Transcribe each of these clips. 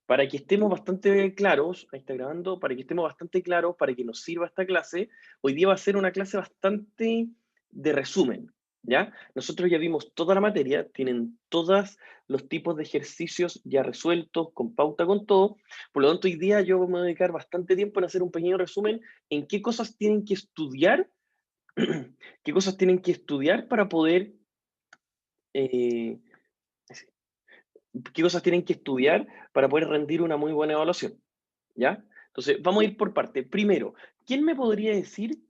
para que estemos bastante claros, ahí está grabando, para que estemos bastante claros, para que nos sirva esta clase, hoy día va a ser una clase bastante de resumen, ¿ya? Nosotros ya vimos toda la materia, tienen todos los tipos de ejercicios ya resueltos, con pauta, con todo, por lo tanto hoy día yo me voy a dedicar bastante tiempo en hacer un pequeño resumen en qué cosas tienen que estudiar, qué cosas tienen que estudiar para poder... qué cosas tienen que estudiar para poder rendir una muy buena evaluación, ¿ya? Entonces, vamos a ir por parte. Primero, ¿quién me podría decir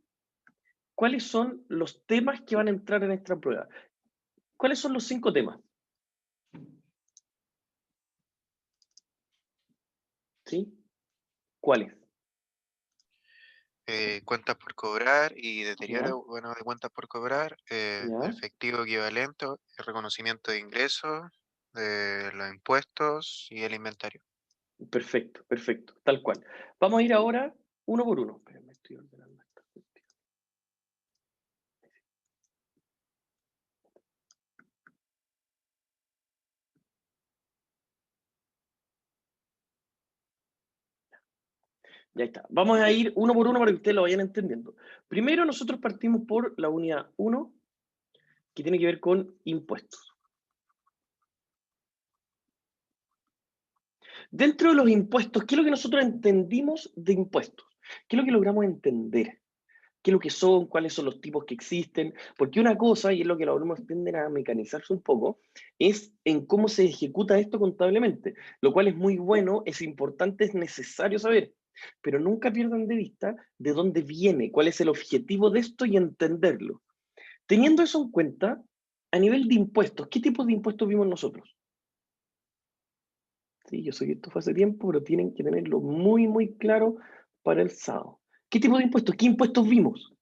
cuáles son los temas que van a entrar en esta prueba? ¿Cuáles son los 5 temas? ¿Sí? ¿Cuáles? Cuentas por cobrar y ¿Ya? deterioro, bueno, de cuentas por cobrar, ¿Ya? efectivo equivalente, el reconocimiento de ingresos, de los impuestos y el inventario. Perfecto, perfecto, tal cual. Vamos a ir ahora uno por uno. Espérenme, estoy ordenando esta cuestión. Ya está. Vamos a ir uno por uno para que ustedes lo vayan entendiendo. Primero, nosotros partimos por la unidad 1, que tiene que ver con impuestos. Dentro de los impuestos, ¿qué es lo que nosotros entendimos de impuestos? ¿Qué es lo que logramos entender? ¿Qué es lo que son? ¿Cuáles son los tipos que existen? Porque una cosa, y es lo que los alumnos tienden a mecanizarse un poco, es en cómo se ejecuta esto contablemente, lo cual es muy bueno, es importante, es necesario saber, pero nunca pierdan de vista de dónde viene, cuál es el objetivo de esto y entenderlo. Teniendo eso en cuenta, a nivel de impuestos, ¿qué tipo de impuestos vimos nosotros? Sí, yo sé que esto fue hace tiempo, pero tienen que tenerlo muy, muy claro para el sábado. ¿Qué tipo de impuestos? ¿Qué impuestos vimos?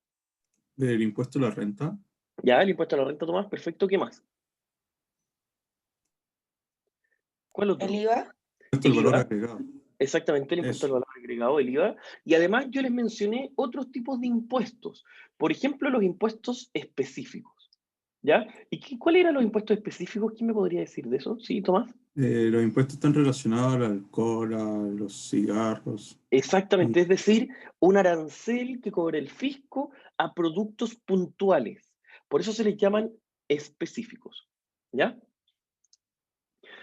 Del impuesto a la renta, Ya, el impuesto a la renta, Tomás, perfecto, ¿qué más? ¿Cuál El otro? IVA, impuesto El al valor IVA, agregado. exactamente, el impuesto al Eso. valor agregado, el IVA. Y además yo les mencioné otros tipos de impuestos. Por ejemplo, los impuestos específicos. ¿Ya? ¿Y cuáles eran los impuestos específicos? ¿Quién me podría decir de eso? ¿Sí, Tomás? Los impuestos están relacionados al alcohol, a los cigarros. Exactamente, Y es decir, un arancel que cobra el fisco a productos puntuales. Por eso se les llaman específicos. ¿Ya?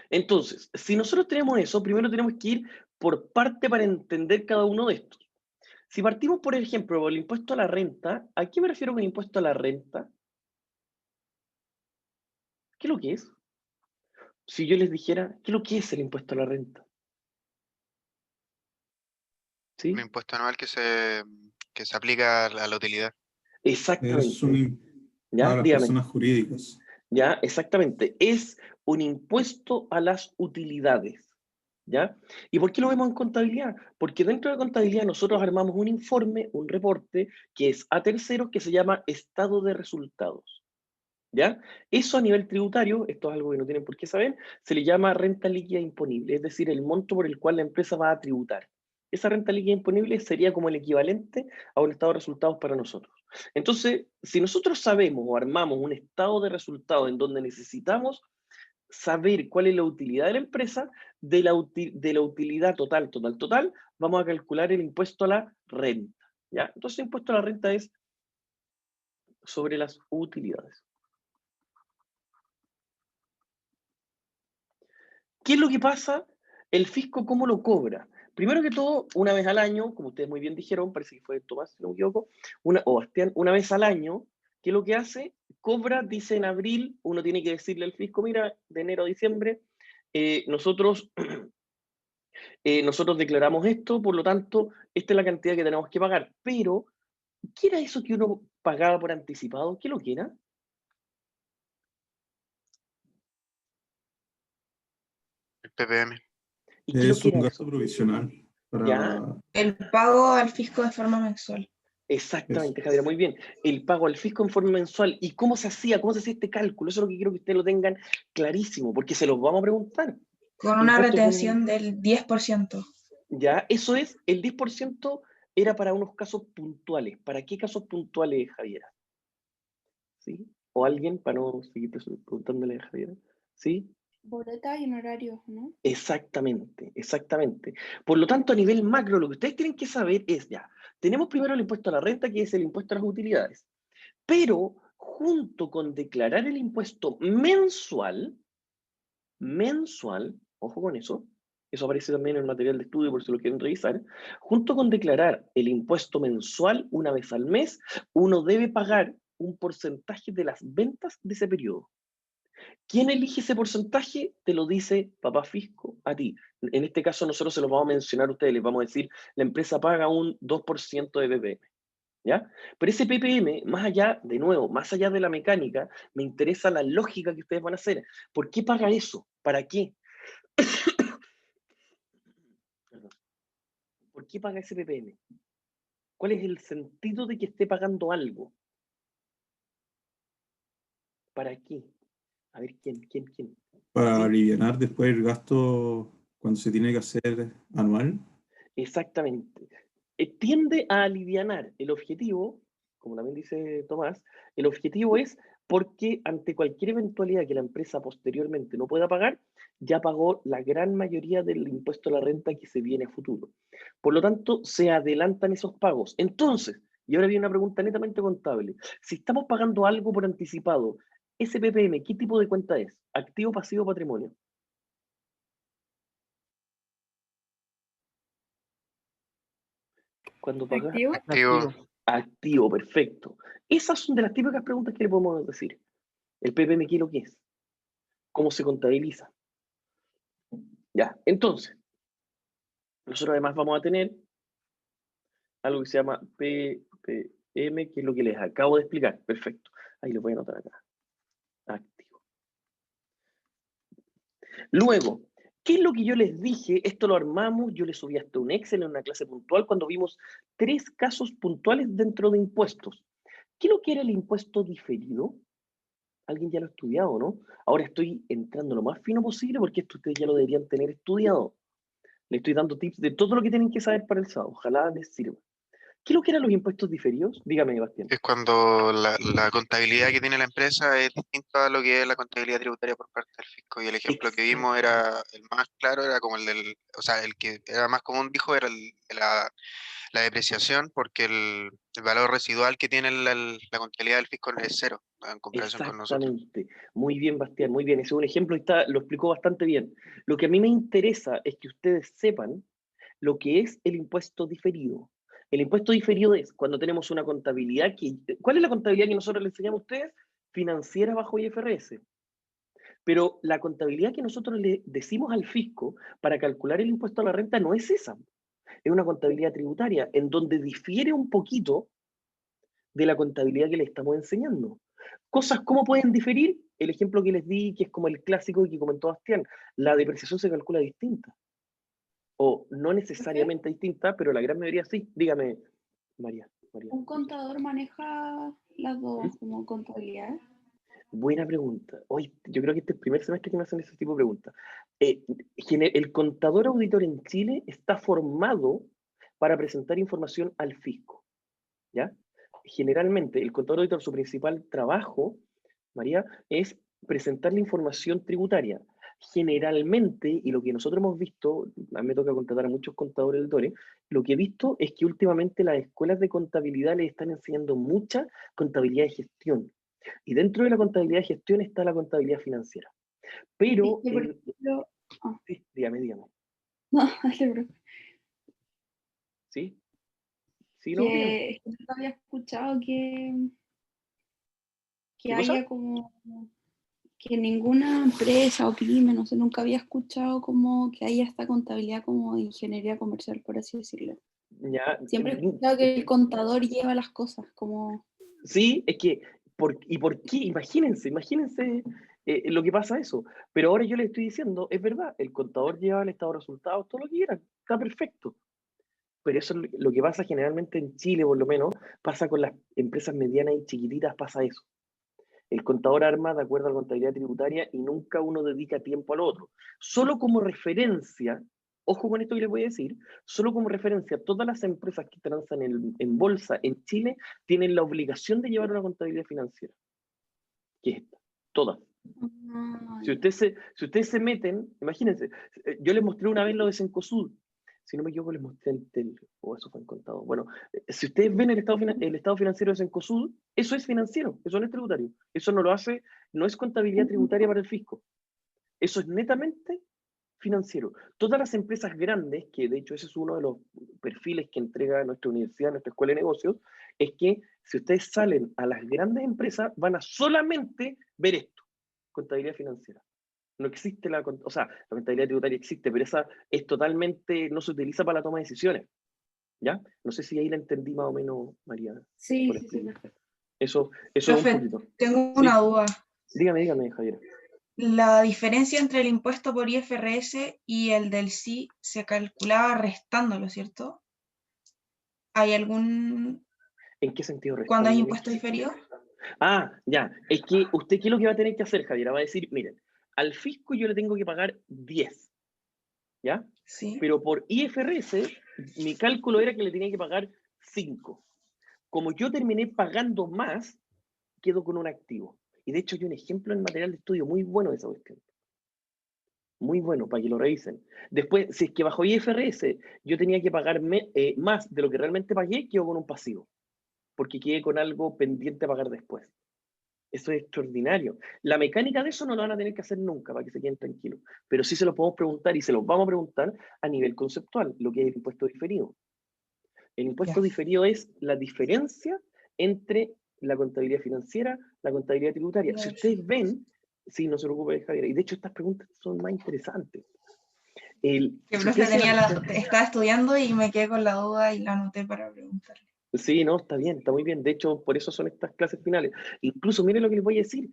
Entonces, si nosotros tenemos eso, primero tenemos que ir por parte para entender cada uno de estos. Si partimos, por ejemplo, por el impuesto a la renta, ¿a qué me refiero con impuesto a la renta? ¿Qué es lo que es? Si yo les dijera, ¿qué es lo que es el impuesto a la renta? Un ¿Sí? impuesto anual que se aplica a la utilidad. es Exactamente. para ¿Ya? las Dígame. personas jurídicas. ¿Ya? Exactamente. Es un impuesto a las utilidades. ¿Ya? ¿Y por qué lo vemos en contabilidad? Porque dentro de contabilidad nosotros armamos un informe, un reporte, que es a terceros, que se llama estado de resultados. ¿Ya? Eso a nivel tributario, esto es algo que no tienen por qué saber, se le llama renta líquida imponible, es decir, el monto por el cual la empresa va a tributar. Esa renta líquida imponible sería como el equivalente a un estado de resultados para nosotros. Entonces, si nosotros sabemos o armamos un estado de resultados en donde necesitamos saber cuál es la utilidad de la empresa, de la utilidad total, vamos a calcular el impuesto a la renta. ¿Ya? Entonces, el impuesto a la renta es sobre las utilidades. ¿Qué es lo que pasa? El fisco, ¿cómo lo cobra? Primero que todo, una vez al año, como ustedes muy bien dijeron, parece que fue Tomás, si no me equivoco, o Bastián, una vez al año, ¿qué es lo que hace? Cobra, dice en abril, uno tiene que decirle al fisco, mira, de enero a diciembre, nosotros, nosotros declaramos esto, por lo tanto, esta es la cantidad que tenemos que pagar. Pero, ¿qué era eso que uno pagaba por anticipado? ¿Qué lo que era? El PPM. ¿Y qué lo Es que un era gasto eso? provisional ¿Ya? para el pago al fisco de forma mensual. eso. Exactamente, Javier, muy bien. El pago al fisco en forma mensual. ¿Y cómo se hacía? ¿Cómo se hacía este cálculo? Eso es lo que quiero que ustedes lo tengan clarísimo, porque se los vamos a preguntar. Con una Impuestos retención del 10%. ya, eso es, el 10% era para unos casos puntuales. ¿Para qué casos puntuales, Javiera? ¿Sí? ¿O alguien, para no seguir preguntándole a Javiera? ¿Sí? Boleta y honorarios, ¿no? Exactamente. Exactamente. Por lo tanto, a nivel macro, lo que ustedes tienen que saber es ya, tenemos primero el impuesto a la renta, que es el impuesto a las utilidades, pero junto con declarar el impuesto mensual, ojo con eso aparece también en el material de estudio por si lo quieren revisar, junto con declarar el impuesto mensual una vez al mes, uno debe pagar un porcentaje de las ventas de ese periodo. ¿Quién elige ese porcentaje? Te lo dice papá fisco a ti. En este caso nosotros se los vamos a mencionar a ustedes, les vamos a decir, la empresa paga un 2% de PPM, ¿ya? Pero ese PPM, más allá, de nuevo, más allá de la mecánica, me interesa la lógica que ustedes van a hacer. ¿Por qué paga eso? ¿Para qué? ¿Por qué paga ese PPM? ¿Cuál es el sentido de que esté pagando algo? ¿Para qué? A ver, ¿quién? Para ¿Sí? alivianar después el gasto cuando se tiene que hacer anual. Exactamente. Tiende a alivianar el objetivo, como también dice Tomás, el objetivo es porque ante cualquier eventualidad que la empresa posteriormente no pueda pagar, ya pagó la gran mayoría del impuesto a la renta que se viene a futuro. Por lo tanto, se adelantan esos pagos. Entonces, y ahora viene una pregunta netamente contable, si estamos pagando algo por anticipado, ese PPM, ¿qué tipo de cuenta es? ¿Activo, pasivo, patrimonio? Cuando pagas ¿Activo? Activo. activo, perfecto. Esas son de las típicas preguntas que le podemos decir. ¿El PPM qué es lo que es? ¿Cómo se contabiliza? Ya, entonces, nosotros además vamos a tener algo que se llama PPM, que es lo que les acabo de explicar. Perfecto. Ahí lo voy a anotar acá. Activo. Luego, ¿qué es lo que yo les dije? Esto lo armamos, yo les subí hasta un Excel en una clase puntual cuando vimos 3 casos puntuales dentro de impuestos. ¿Qué es lo que era el impuesto diferido? Alguien ya lo ha estudiado, ¿no? Ahora estoy entrando lo más fino posible porque esto ustedes ya lo deberían tener estudiado. Les estoy dando tips de todo lo que tienen que saber para el sábado. Ojalá les sirva. ¿Qué es lo que eran los impuestos diferidos? Dígame, Bastián. Es cuando la contabilidad que tiene la empresa es distinta a lo que es la contabilidad tributaria por parte del fisco. Y el ejemplo que vimos era el más claro, era como el del, o sea, el que era más común, dijo, era la depreciación, porque el valor residual que tiene la contabilidad del fisco es cero en comparación con nosotros. Exactamente. Muy bien, Bastián, muy bien. Ese es un ejemplo y lo explicó bastante bien. Lo que a mí me interesa es que ustedes sepan lo que es el impuesto diferido. El impuesto diferido es cuando tenemos una contabilidad que... ¿Cuál es la contabilidad que nosotros les enseñamos a ustedes? Financiera bajo IFRS. Pero la contabilidad que nosotros le decimos al fisco para calcular el impuesto a la renta no es esa. Es una contabilidad tributaria en donde difiere un poquito de la contabilidad que le estamos enseñando. Cosas, ¿cómo pueden diferir? El ejemplo que les di, que es como el clásico que comentó Bastián, la depreciación se calcula distinta. O no necesariamente distinta, pero la gran mayoría sí. Dígame, María. ¿Un contador maneja las dos como contabilidad? Buena pregunta. Hoy, yo creo que este es el primer semestre que me hacen ese tipo de preguntas. El contador auditor en Chile está formado para presentar información al fisco, ¿ya? Generalmente, el contador auditor, su principal trabajo, María, es presentar la información tributaria. Generalmente, y lo que nosotros hemos visto, a mí me toca contratar a muchos contadores auditores, lo que he visto es que últimamente las escuelas de contabilidad les están enseñando mucha contabilidad de gestión. Y dentro de la contabilidad de gestión está la contabilidad financiera. Pero, Es que, por ejemplo, sí, dígame. no, dale, bro. ¿Sí? ¿Sí, no? Dígame. Que nunca había escuchado que ¿Qué cosa? haya como que ninguna empresa o pyme, no sé, nunca había escuchado como que haya esta contabilidad como de ingeniería comercial, por así decirlo. Ya, Siempre he escuchado que el contador lleva las cosas, como... sí, es que, ¿por qué? Imagínense lo que pasa eso. Pero ahora yo les estoy diciendo, es verdad, el contador lleva el estado de resultados, todo lo que quieran, está perfecto. Pero eso es lo que pasa generalmente en Chile, por lo menos, pasa con las empresas medianas y chiquititas, pasa eso. El contador arma de acuerdo a la contabilidad tributaria y nunca uno dedica tiempo al otro. Solo como referencia, ojo con esto que les voy a decir, solo como referencia, todas las empresas que transan en bolsa en Chile tienen la obligación de llevar una contabilidad financiera. ¿Qué es esta? Todas. Ah, Si ustedes se meten, imagínense, yo les mostré una vez lo de Cencosud, si no me equivoco les mostré en Tel, o eso fue en Contado. Bueno, si ustedes ven el estado financiero de Cencosud, eso es financiero, eso no es tributario. Eso no lo hace, no es contabilidad tributaria para el fisco. Eso es netamente financiero. Todas las empresas grandes, que de hecho ese es uno de los perfiles que entrega nuestra universidad, nuestra escuela de negocios, es que si ustedes salen a las grandes empresas, van a solamente ver esto, contabilidad financiera. No existe o sea, la contabilidad tributaria existe, pero esa es totalmente, no se utiliza para la toma de decisiones. ¿Ya? No sé si ahí la entendí más o menos, María. sí, por sí, sí, explicar. perfecto. Eso es un Profe, poquito. tengo Sí. una duda. Dígame, Javier. La diferencia entre el impuesto por IFRS y el del SI se calculaba restándolo, ¿cierto? ¿Hay algún... ¿En qué sentido cuando hay restándolo? impuesto diferido? Ah, ya. Es que usted, ¿qué es lo que va a tener que hacer, Javier? Va a decir, miren, al fisco yo le tengo que pagar 10, ¿ya? Sí. Pero por IFRS, mi cálculo era que le tenía que pagar 5. Como yo terminé pagando más, quedo con un activo. Y de hecho hay un ejemplo en material de estudio muy bueno de esa cuestión. Muy bueno, para que lo revisen. Después, si es que bajo IFRS yo tenía que pagar más de lo que realmente pagué, quedo con un pasivo. Porque quedé con algo pendiente a pagar después. Eso es extraordinario. La mecánica de eso no lo van a tener que hacer nunca, para que se queden tranquilos. Pero sí se lo podemos preguntar y se los vamos a preguntar a nivel conceptual, lo que es el impuesto diferido. El impuesto Ya. diferido es la diferencia entre la contabilidad financiera, la contabilidad tributaria. Si ustedes ven, sí, no se preocupe, Javier, y de hecho estas preguntas son más interesantes. Que Si profe ustedes se dan estaba estudiando y me quedé con la duda y la anoté para preguntarle. Sí, no, está bien, está muy bien. De hecho, por eso son estas clases finales. Incluso, miren lo que les voy a decir.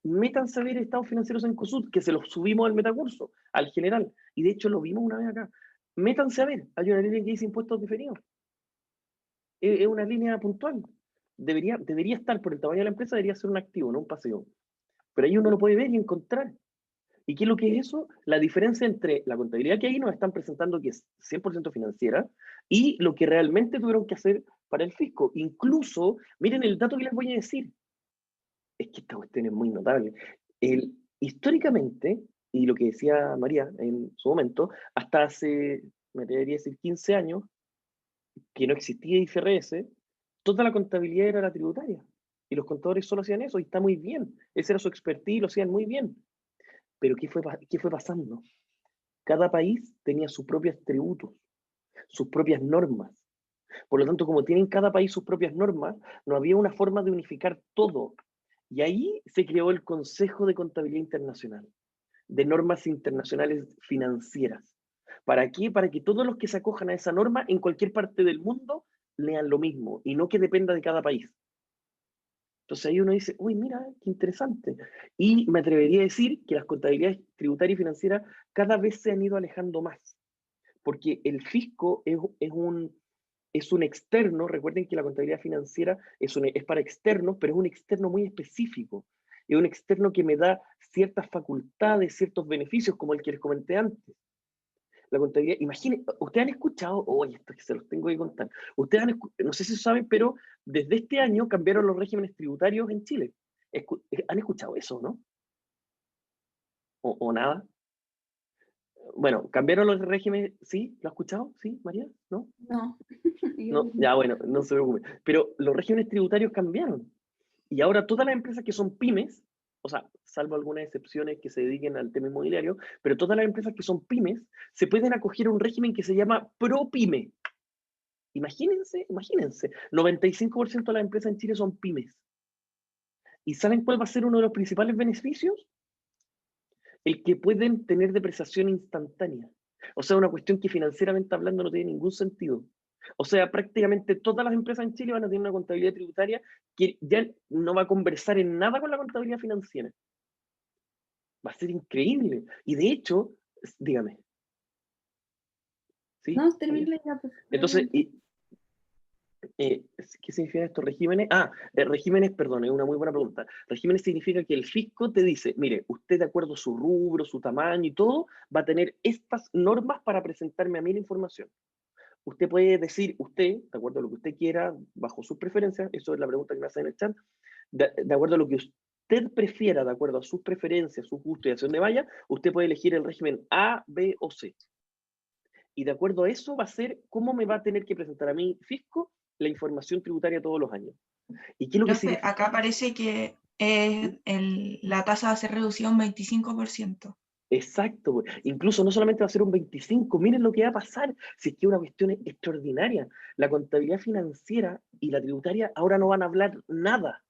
Métanse a ver estados financieros en COSUD, que se los subimos al metacurso, al general. Y de hecho lo vimos una vez acá. Métanse a ver. Hay una línea que dice impuestos diferidos. Es una línea puntual. Debería estar, por el tamaño de la empresa, debería ser un activo, no un pasivo. Pero ahí uno lo puede ver y encontrar. ¿Y qué es lo que es eso? La diferencia entre la contabilidad que ahí nos están presentando, que es 100% financiera, y lo que realmente tuvieron que hacer para el fisco. Incluso, miren el dato que les voy a decir. Es que esta cuestión es muy notable. Históricamente, y lo que decía María en su momento, hasta hace, me debería decir, 15 años, que no existía IFRS, toda la contabilidad era la tributaria. Y los contadores solo hacían eso, y está muy bien. Ese era su expertise, lo hacían muy bien. Pero qué fue pasando? Cada país tenía sus propios tributos, sus propias normas. Por lo tanto, como tienen cada país sus propias normas, no había una forma de unificar todo. Y ahí se creó el Consejo de Contabilidad Internacional, de normas internacionales financieras. ¿Para qué? Para que todos los que se acojan a esa norma en cualquier parte del mundo lean lo mismo y no que dependa de cada país. Entonces ahí uno dice, uy, mira, qué interesante. Y me atrevería a decir que las contabilidades tributarias y financieras cada vez se han ido alejando más, porque el fisco es un externo. Recuerden que la contabilidad financiera es para externos, pero es un externo muy específico. Es un externo que me da ciertas facultades, ciertos beneficios, como el que les comenté antes. La contabilidad, imaginen, ustedes han escuchado, oye, esto que se los tengo que contar. No sé si saben, pero desde este año cambiaron los regímenes tributarios en Chile. ¿Han escuchado eso, no? ¿O nada? Bueno, cambiaron los regímenes, ¿sí? ¿Lo has escuchado? ¿Sí, María? ¿No? No, yo No, ya bueno, no se preocupe. Pero los regímenes tributarios cambiaron. Y ahora todas las empresas que son pymes, o sea, salvo algunas excepciones que se dediquen al tema inmobiliario, pero todas las empresas que son pymes se pueden acoger a un régimen que se llama ProPyme. Imagínense, 95% de las empresas en Chile son pymes. ¿Y saben cuál va a ser uno de los principales beneficios? El que pueden tener depreciación instantánea. O sea, una cuestión que financieramente hablando no tiene ningún sentido. O sea, prácticamente todas las empresas en Chile van a tener una contabilidad tributaria que ya no va a conversar en nada con la contabilidad financiera. Va a ser increíble. Y de hecho, dígame. ¿Sí? no, terminé ya. Entonces, ¿qué significan estos regímenes? Regímenes, perdón, es una muy buena pregunta. Regímenes significa que el fisco te dice, mire, usted de acuerdo a su rubro, su tamaño y todo, va a tener estas normas para presentarme a mí la información. Usted puede decir, usted, de acuerdo a lo que usted quiera, bajo sus preferencias, eso es la pregunta que me hacen en el chat, de acuerdo a lo que usted prefiera, de acuerdo a sus preferencias, sus gustos y hacia dónde vaya, usted puede elegir el régimen A, B o C. Y de acuerdo a eso va a ser cómo me va a tener que presentar a mí, fisco, la información tributaria todos los años. ¿Y qué es lo que Profe, significa? acá parece que la tasa va a ser reducida un 25%. Exacto, pues. Incluso no solamente va a ser un 25, miren lo que va a pasar, si es que es una cuestión extraordinaria. La contabilidad financiera y la tributaria ahora no van a hablar nada.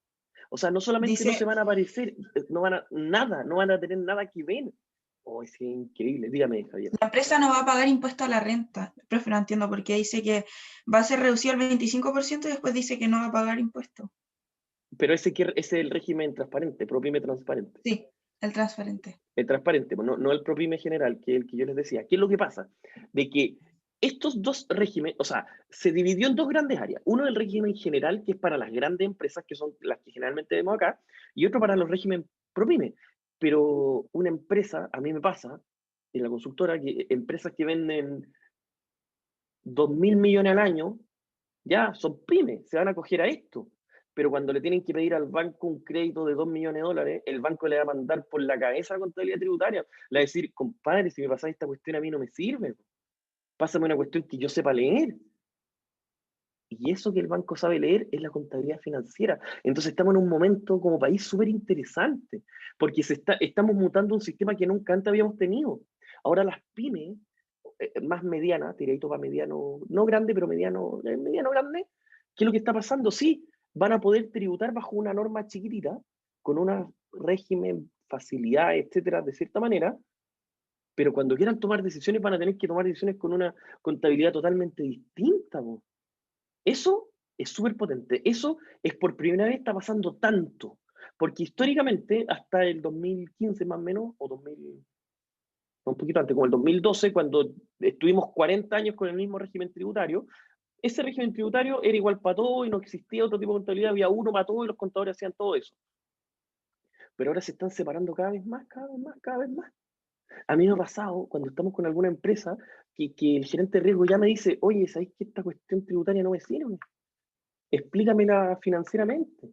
O sea, no solamente no se van a aparecer, no van a tener nada que ver. Oh, es increíble. Dígame, Javier. La empresa no va a pagar impuesto a la renta. Profe, no entiendo por qué dice que va a ser reducido al 25% y después dice que no va a pagar impuesto. Pero ese es el régimen transparente, ProPyme transparente. Sí, el transparente. El transparente, no el ProPyme general, que es el que yo les decía. ¿Qué es lo que pasa? De que estos dos regímenes, o sea, se dividió en dos grandes áreas. Uno el régimen general, que es para las grandes empresas, que son las que generalmente vemos acá, y otro para los regímenes ProPyme. Pero una empresa, a mí me pasa, en la consultora, que empresas que venden 2.000 millones al año, ya son pymes, se van a acoger a esto. Pero cuando le tienen que pedir al banco un crédito de 2 millones de dólares, el banco le va a mandar por la cabeza la contabilidad tributaria. Le va a decir, compadre, si me pasas esta cuestión a mí no me sirve. Pásame una cuestión que yo sepa leer. Y eso que el banco sabe leer es la contabilidad financiera. Entonces estamos en un momento como país súper interesante, porque estamos mutando un sistema que nunca antes habíamos tenido. Ahora las pymes, más medianas, tiradito para mediano, no grande, pero mediano grande, ¿qué es lo que está pasando? Sí, van a poder tributar bajo una norma chiquitita, con un régimen, facilidad, etcétera, de cierta manera, pero cuando quieran tomar decisiones van a tener que tomar decisiones con una contabilidad totalmente distinta, po. Eso es súper potente. Eso es por primera vez está pasando tanto. Porque históricamente, hasta el 2015 más o menos, o 2000, un poquito antes, como el 2012, cuando estuvimos 40 años con el mismo régimen tributario, ese régimen tributario era igual para todo y no existía otro tipo de contabilidad, había uno para todo y los contadores hacían todo eso. Pero ahora se están separando cada vez más, cada vez más, cada vez más. A mí me ha pasado, cuando estamos con alguna empresa, que el gerente de riesgo ya me dice, oye, ¿sabéis que esta cuestión tributaria no me sirve? Explícamela financieramente.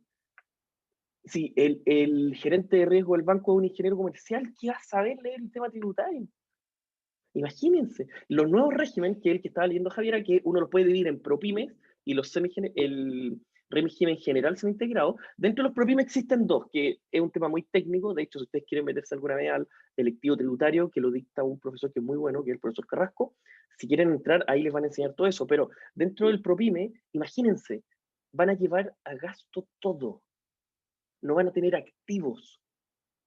Si el gerente de riesgo del banco es un ingeniero comercial, ¿qué va a saber leer el tema tributario? Imagínense, los nuevos regímenes, que es el que estaba leyendo Javiera, que uno los puede dividir en ProPymes y el régimen general semi-integrado. Dentro de los ProPymes existen dos, que es un tema muy técnico. De hecho, si ustedes quieren meterse alguna vez al electivo tributario, que lo dicta un profesor que es muy bueno, que es el profesor Carrasco, si quieren entrar, ahí les van a enseñar todo eso. Pero dentro del ProPyme, imagínense, van a llevar a gasto todo. No van a tener activos,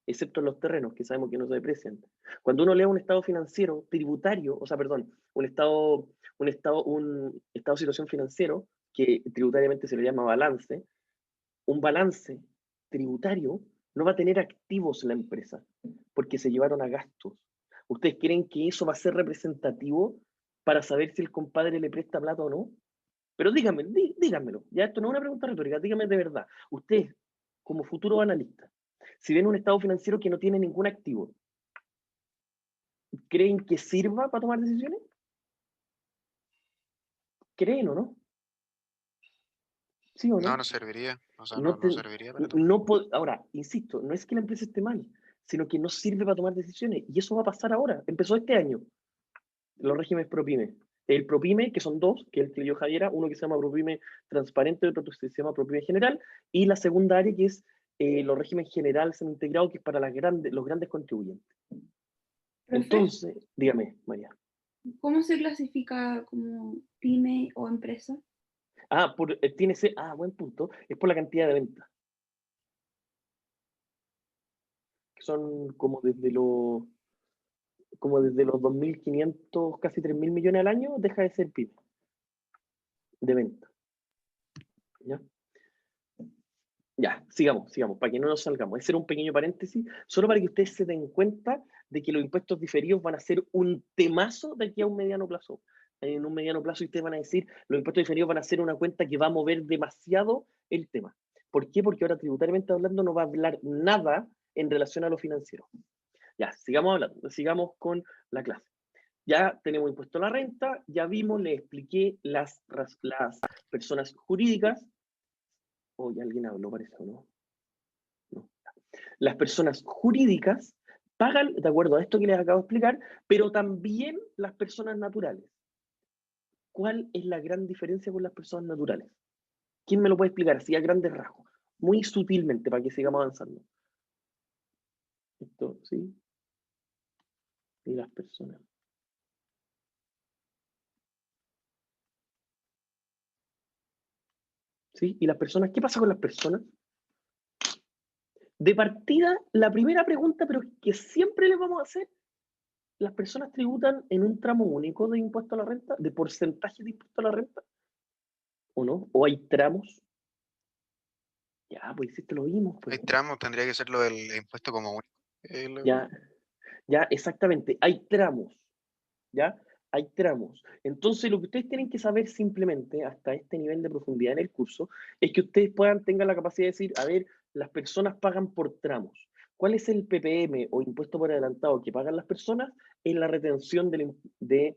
excepto en los terrenos, que sabemos que no se deprecian. Cuando uno lee un estado financiero tributario, o sea, perdón, un estado de situación financiero, que tributariamente se le llama balance, un balance tributario no va a tener activos la empresa, porque se llevaron a gastos. ¿Ustedes creen que eso va a ser representativo para saber si el compadre le presta plata o no? Pero díganmelo, ya esto no es una pregunta retórica, díganme de verdad. Ustedes, como futuros analistas, si ven un estado financiero que no tiene ningún activo, ¿creen que sirva para tomar decisiones? ¿Creen o no? ¿Sí o no? No, no serviría. O sea, no serviría para todo. Ahora, insisto, no es que la empresa esté mal, sino que no sirve para tomar decisiones. Y eso va a pasar ahora. Empezó este año. Los regímenes ProPyme. El ProPyme, que son dos, que es el que leyó Javiera, uno que se llama ProPyme transparente, otro que se llama ProPyme general, y la segunda área que es los regímenes general semi-integrado, que es para los grandes contribuyentes. Profe, Entonces, dígame, María. ¿cómo se clasifica como pyme o empresa? Buen punto, es por la cantidad de ventas. Que son como desde los 2.500, casi 3.000 millones al año, deja de ser pyme de venta. ¿Ya? Ya, sigamos, para que no nos salgamos. Ese era un pequeño paréntesis, solo para que ustedes se den cuenta de que los impuestos diferidos van a ser un temazo de aquí a un mediano plazo. En un mediano plazo ustedes van a decir, los impuestos diferidos van a ser una cuenta que va a mover demasiado el tema. ¿Por qué? Porque ahora tributariamente hablando no va a hablar nada en relación a lo financiero. Ya, sigamos hablando, sigamos con la clase. Ya tenemos impuesto a la renta, ya vimos, les expliqué las personas jurídicas. Oye, alguien habló, parece, ¿o no? No. las personas jurídicas pagan, de acuerdo a esto que les acabo de explicar, pero también las personas naturales. ¿Cuál es la gran diferencia con las personas naturales? ¿Quién me lo puede explicar así a grandes rasgos? Muy sutilmente, para que sigamos avanzando. Esto, ¿sí? Y las personas. ¿Sí? ¿Y las personas? ¿Qué pasa con las personas? De partida, la primera pregunta, pero que siempre les vamos a hacer, ¿las personas tributan en un tramo único de impuesto a la renta, de porcentaje de impuesto a la renta? ¿O no? ¿O hay tramos? Ya, pues sí, te lo vimos. Pues. Hay tramos, tendría que ser lo del impuesto como único. Ya, exactamente. Hay tramos. ¿Ya? Hay tramos. Entonces, lo que ustedes tienen que saber simplemente, hasta este nivel de profundidad en el curso, es que ustedes tengan la capacidad de decir, a ver, las personas pagan por tramos. ¿Cuál es el PPM o impuesto por adelantado que pagan las personas? En la retención de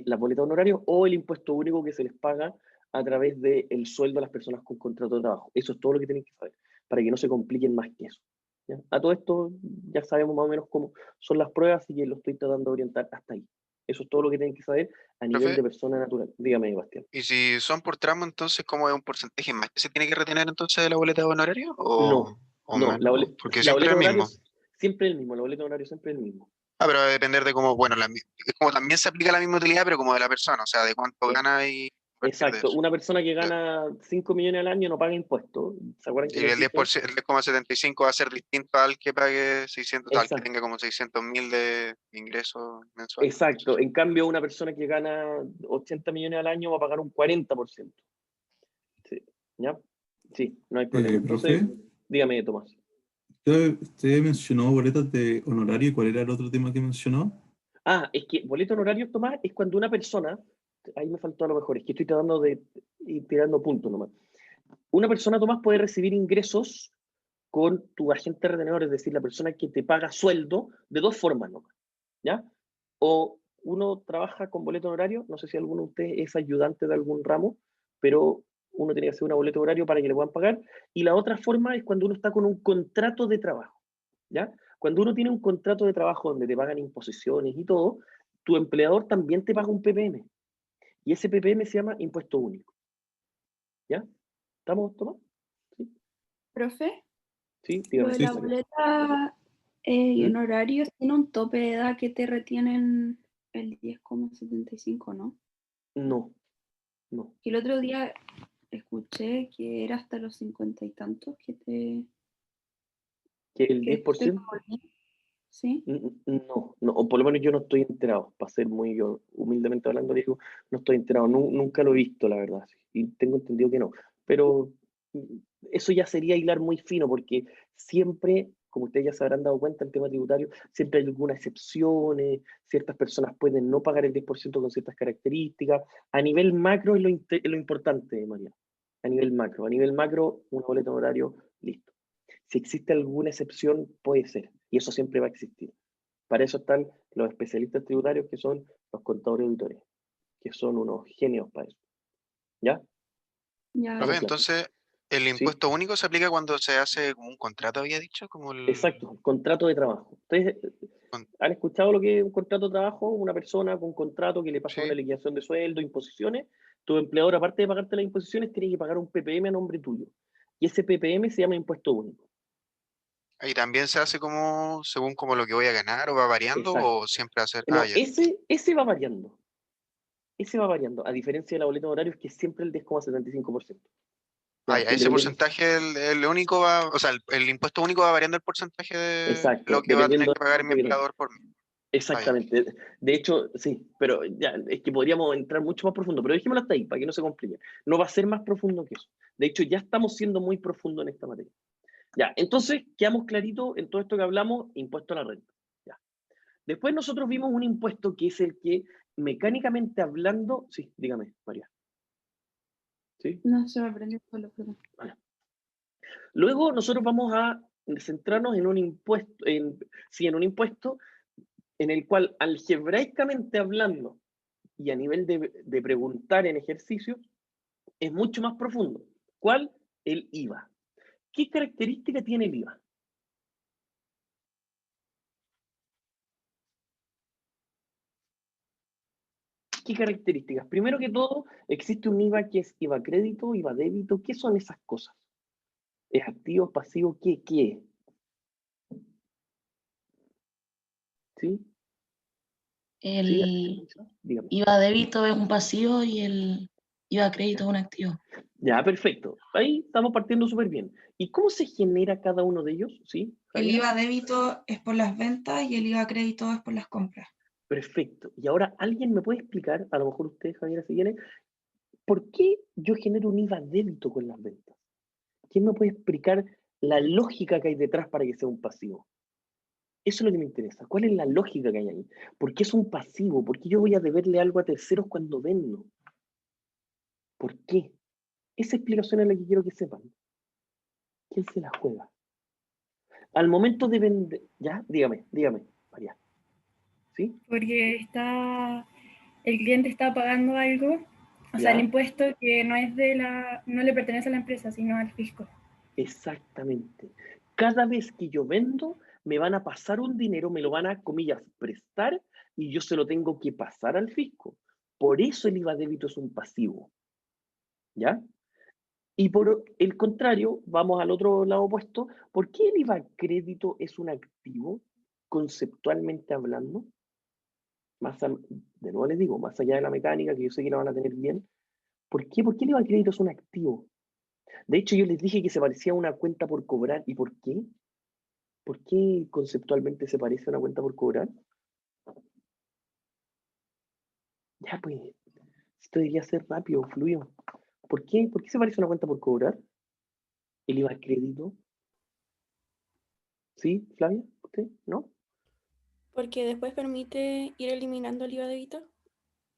la boleta de honorario o el impuesto único que se les paga a través del sueldo a las personas con contrato de trabajo. Eso es todo lo que tienen que saber, para que no se compliquen más que eso. ¿Ya? A todo esto ya sabemos más o menos cómo son las pruebas y que lo estoy tratando de orientar hasta ahí. Eso es todo lo que tienen que saber a nivel Profe, de persona natural. Dígame, Bastián. y si son por tramo, entonces, ¿cómo es un porcentaje más que se tiene que retener entonces de la boleta de honorario? No, ¿O no, menos? Porque la siempre boleta es de el honorario mismo. es siempre el mismo, la boleta de honorario siempre es el mismo. Ah, pero va a depender de cómo, bueno, es como también se aplica la misma utilidad, pero como de la persona, o sea, de cuánto gana y a partir de Exacto, eso. una persona que gana 5 millones al año no paga impuestos. ¿Se acuerdan que Y les el dije? 10%, el 10,75 va a ser distinto al que pague 600, al que Exacto. tenga como 600.000 de ingresos mensuales. Exacto, en cambio una persona que gana 80 millones al año va a pagar un 40%. Sí, ¿ya? Sí, no hay problema. Entonces, Profe, dígame, Tomás. usted mencionó boletas de honorario, ¿y cuál era el otro tema que mencionó? Ah, es que boleto honorario, Tomás, es cuando una persona, ahí me faltó a lo mejor, es que estoy tratando de ir tirando puntos nomás. Una persona, Tomás, puede recibir ingresos con tu agente retenedor, es decir, la persona que te paga sueldo, de dos formas nomás, ¿ya? O uno trabaja con boleto honorario, no sé si alguno de ustedes es ayudante de algún ramo, pero uno tiene que hacer una boleto horario para que le puedan pagar, y la otra forma es cuando uno está con un contrato de trabajo, ¿ya? Cuando uno tiene un contrato de trabajo donde te pagan imposiciones y todo, tu empleador también te paga un PPM, y ese PPM se llama impuesto único, ¿ya? ¿Estamos, Tomás? ¿Sí? Profe, ¿Sí? lo Dígame, de sí, la María. boleta y ¿Mm? honorarios tiene un tope de edad que te retienen el 10,75, ¿no? No, no. Y el otro día escuché que era hasta los 50 y tantos que te ¿Que el que te 10%? devolvían, ¿sí? No, no, o por lo menos yo no estoy enterado, para ser muy yo, humildemente hablando, digo, no estoy enterado, nunca lo he visto, la verdad, y tengo entendido que no, pero mm, eso ya sería hilar muy fino, porque siempre, como ustedes ya se habrán dado cuenta, el tema tributario, siempre hay algunas excepciones, ciertas personas pueden no pagar el 10% con ciertas características, a nivel macro es lo importante, María, a nivel macro, un boleto de horario, listo. Si existe alguna excepción, puede ser, y eso siempre va a existir. Para eso están los especialistas tributarios, que son los contadores auditores, que son unos genios para eso. ¿Ya? Ya, Profe, Estamos claros. entonces, ¿el ¿Sí? impuesto único se aplica cuando se hace como un contrato, había dicho? Como Exacto, contrato de trabajo. ¿Ustedes con- han escuchado lo que es un contrato de trabajo? Una persona con un contrato que le pasa una sí. liquidación de sueldo, imposiciones. Tu empleador, aparte de pagarte las imposiciones, tiene que pagar un PPM a nombre tuyo. Y ese PPM se llama impuesto único. ¿Y también se hace como según como lo que voy a ganar o va variando Exacto. o siempre va a ser? Ah, No, ya. ese va variando. Ese va variando, a diferencia de la boleta de horario, que es siempre el 10,75%. Ah, ¿Ya? ya, ese Independiente, porcentaje, el único va, o sea, el impuesto único va variando el porcentaje de exacto, lo que va a tener dependiendo que del pagar mi monto que tenga. empleador por mí. Ah, ya. Exactamente. De hecho, sí, pero ya, es que podríamos entrar mucho más profundo, pero dejémoslo hasta ahí, para que no se complique. No va a ser más profundo que eso. De hecho, ya estamos siendo muy profundos en esta materia. Ya, entonces, quedamos clarito en todo esto que hablamos, impuesto a la renta. Ya. Después nosotros vimos un impuesto que es el que, mecánicamente hablando, sí, dígame, María. ¿Sí? no se me prendió solo, perdón. Vale. Luego nosotros vamos a centrarnos en un impuesto, en un impuesto en el cual, algebraicamente hablando, y a nivel de preguntar en ejercicios, es mucho más profundo. ¿Cuál? El IVA. ¿Qué característica tiene el IVA? ¿Qué características? Primero que todo, existe un IVA que es IVA crédito, IVA débito. ¿Qué son esas cosas? ¿Es activo, pasivo? ¿Qué es? ¿Sí? ¿Sí? El Dígame. IVA débito es un pasivo y el IVA crédito es un activo. Ya, perfecto. Ahí estamos partiendo súper bien. ¿Y cómo se genera cada uno de ellos? ¿Sí? El Javiera? IVA débito es por las ventas y el IVA crédito es por las compras. Perfecto. Y ahora, ¿alguien me puede explicar, a lo mejor usted, Javiera, si viene, por qué yo genero un IVA débito con las ventas? ¿Quién me puede explicar la lógica que hay detrás para que sea un pasivo? Eso es lo que me interesa. ¿Cuál es la lógica que hay ahí? ¿Por qué es un pasivo? ¿Por qué yo voy a deberle algo a terceros cuando vendo? ¿Por qué? Esa explicación es la que quiero que sepan. ¿Quién se la juega? Al momento de vender... ¿Ya? Dígame, María. ¿Sí? Porque el cliente está pagando algo, o sea, el ¿Ya? impuesto que no le pertenece a la empresa, sino al fisco. Exactamente. Cada vez que yo vendo, me van a pasar un dinero, me lo van a, comillas, prestar y yo se lo tengo que pasar al fisco. Por eso el IVA débito es un pasivo. ¿Ya? Y por el contrario, vamos al otro lado opuesto. ¿Por qué el IVA crédito es un activo, conceptualmente hablando? De nuevo les digo, más allá de la mecánica, que yo sé que la van a tener bien. ¿Por qué? ¿Por qué el IVA crédito es un activo? De hecho, yo les dije que se parecía a una cuenta por cobrar. ¿Y por qué? ¿Por qué conceptualmente se parece a una cuenta por cobrar? Ya, pues, esto debería ser rápido, fluido. ¿Por qué? ¿Por qué se parece a una cuenta por cobrar? ¿El IVA crédito? ¿Sí, Flavia? ¿Usted? ¿No? Porque después permite ir eliminando el IVA débito.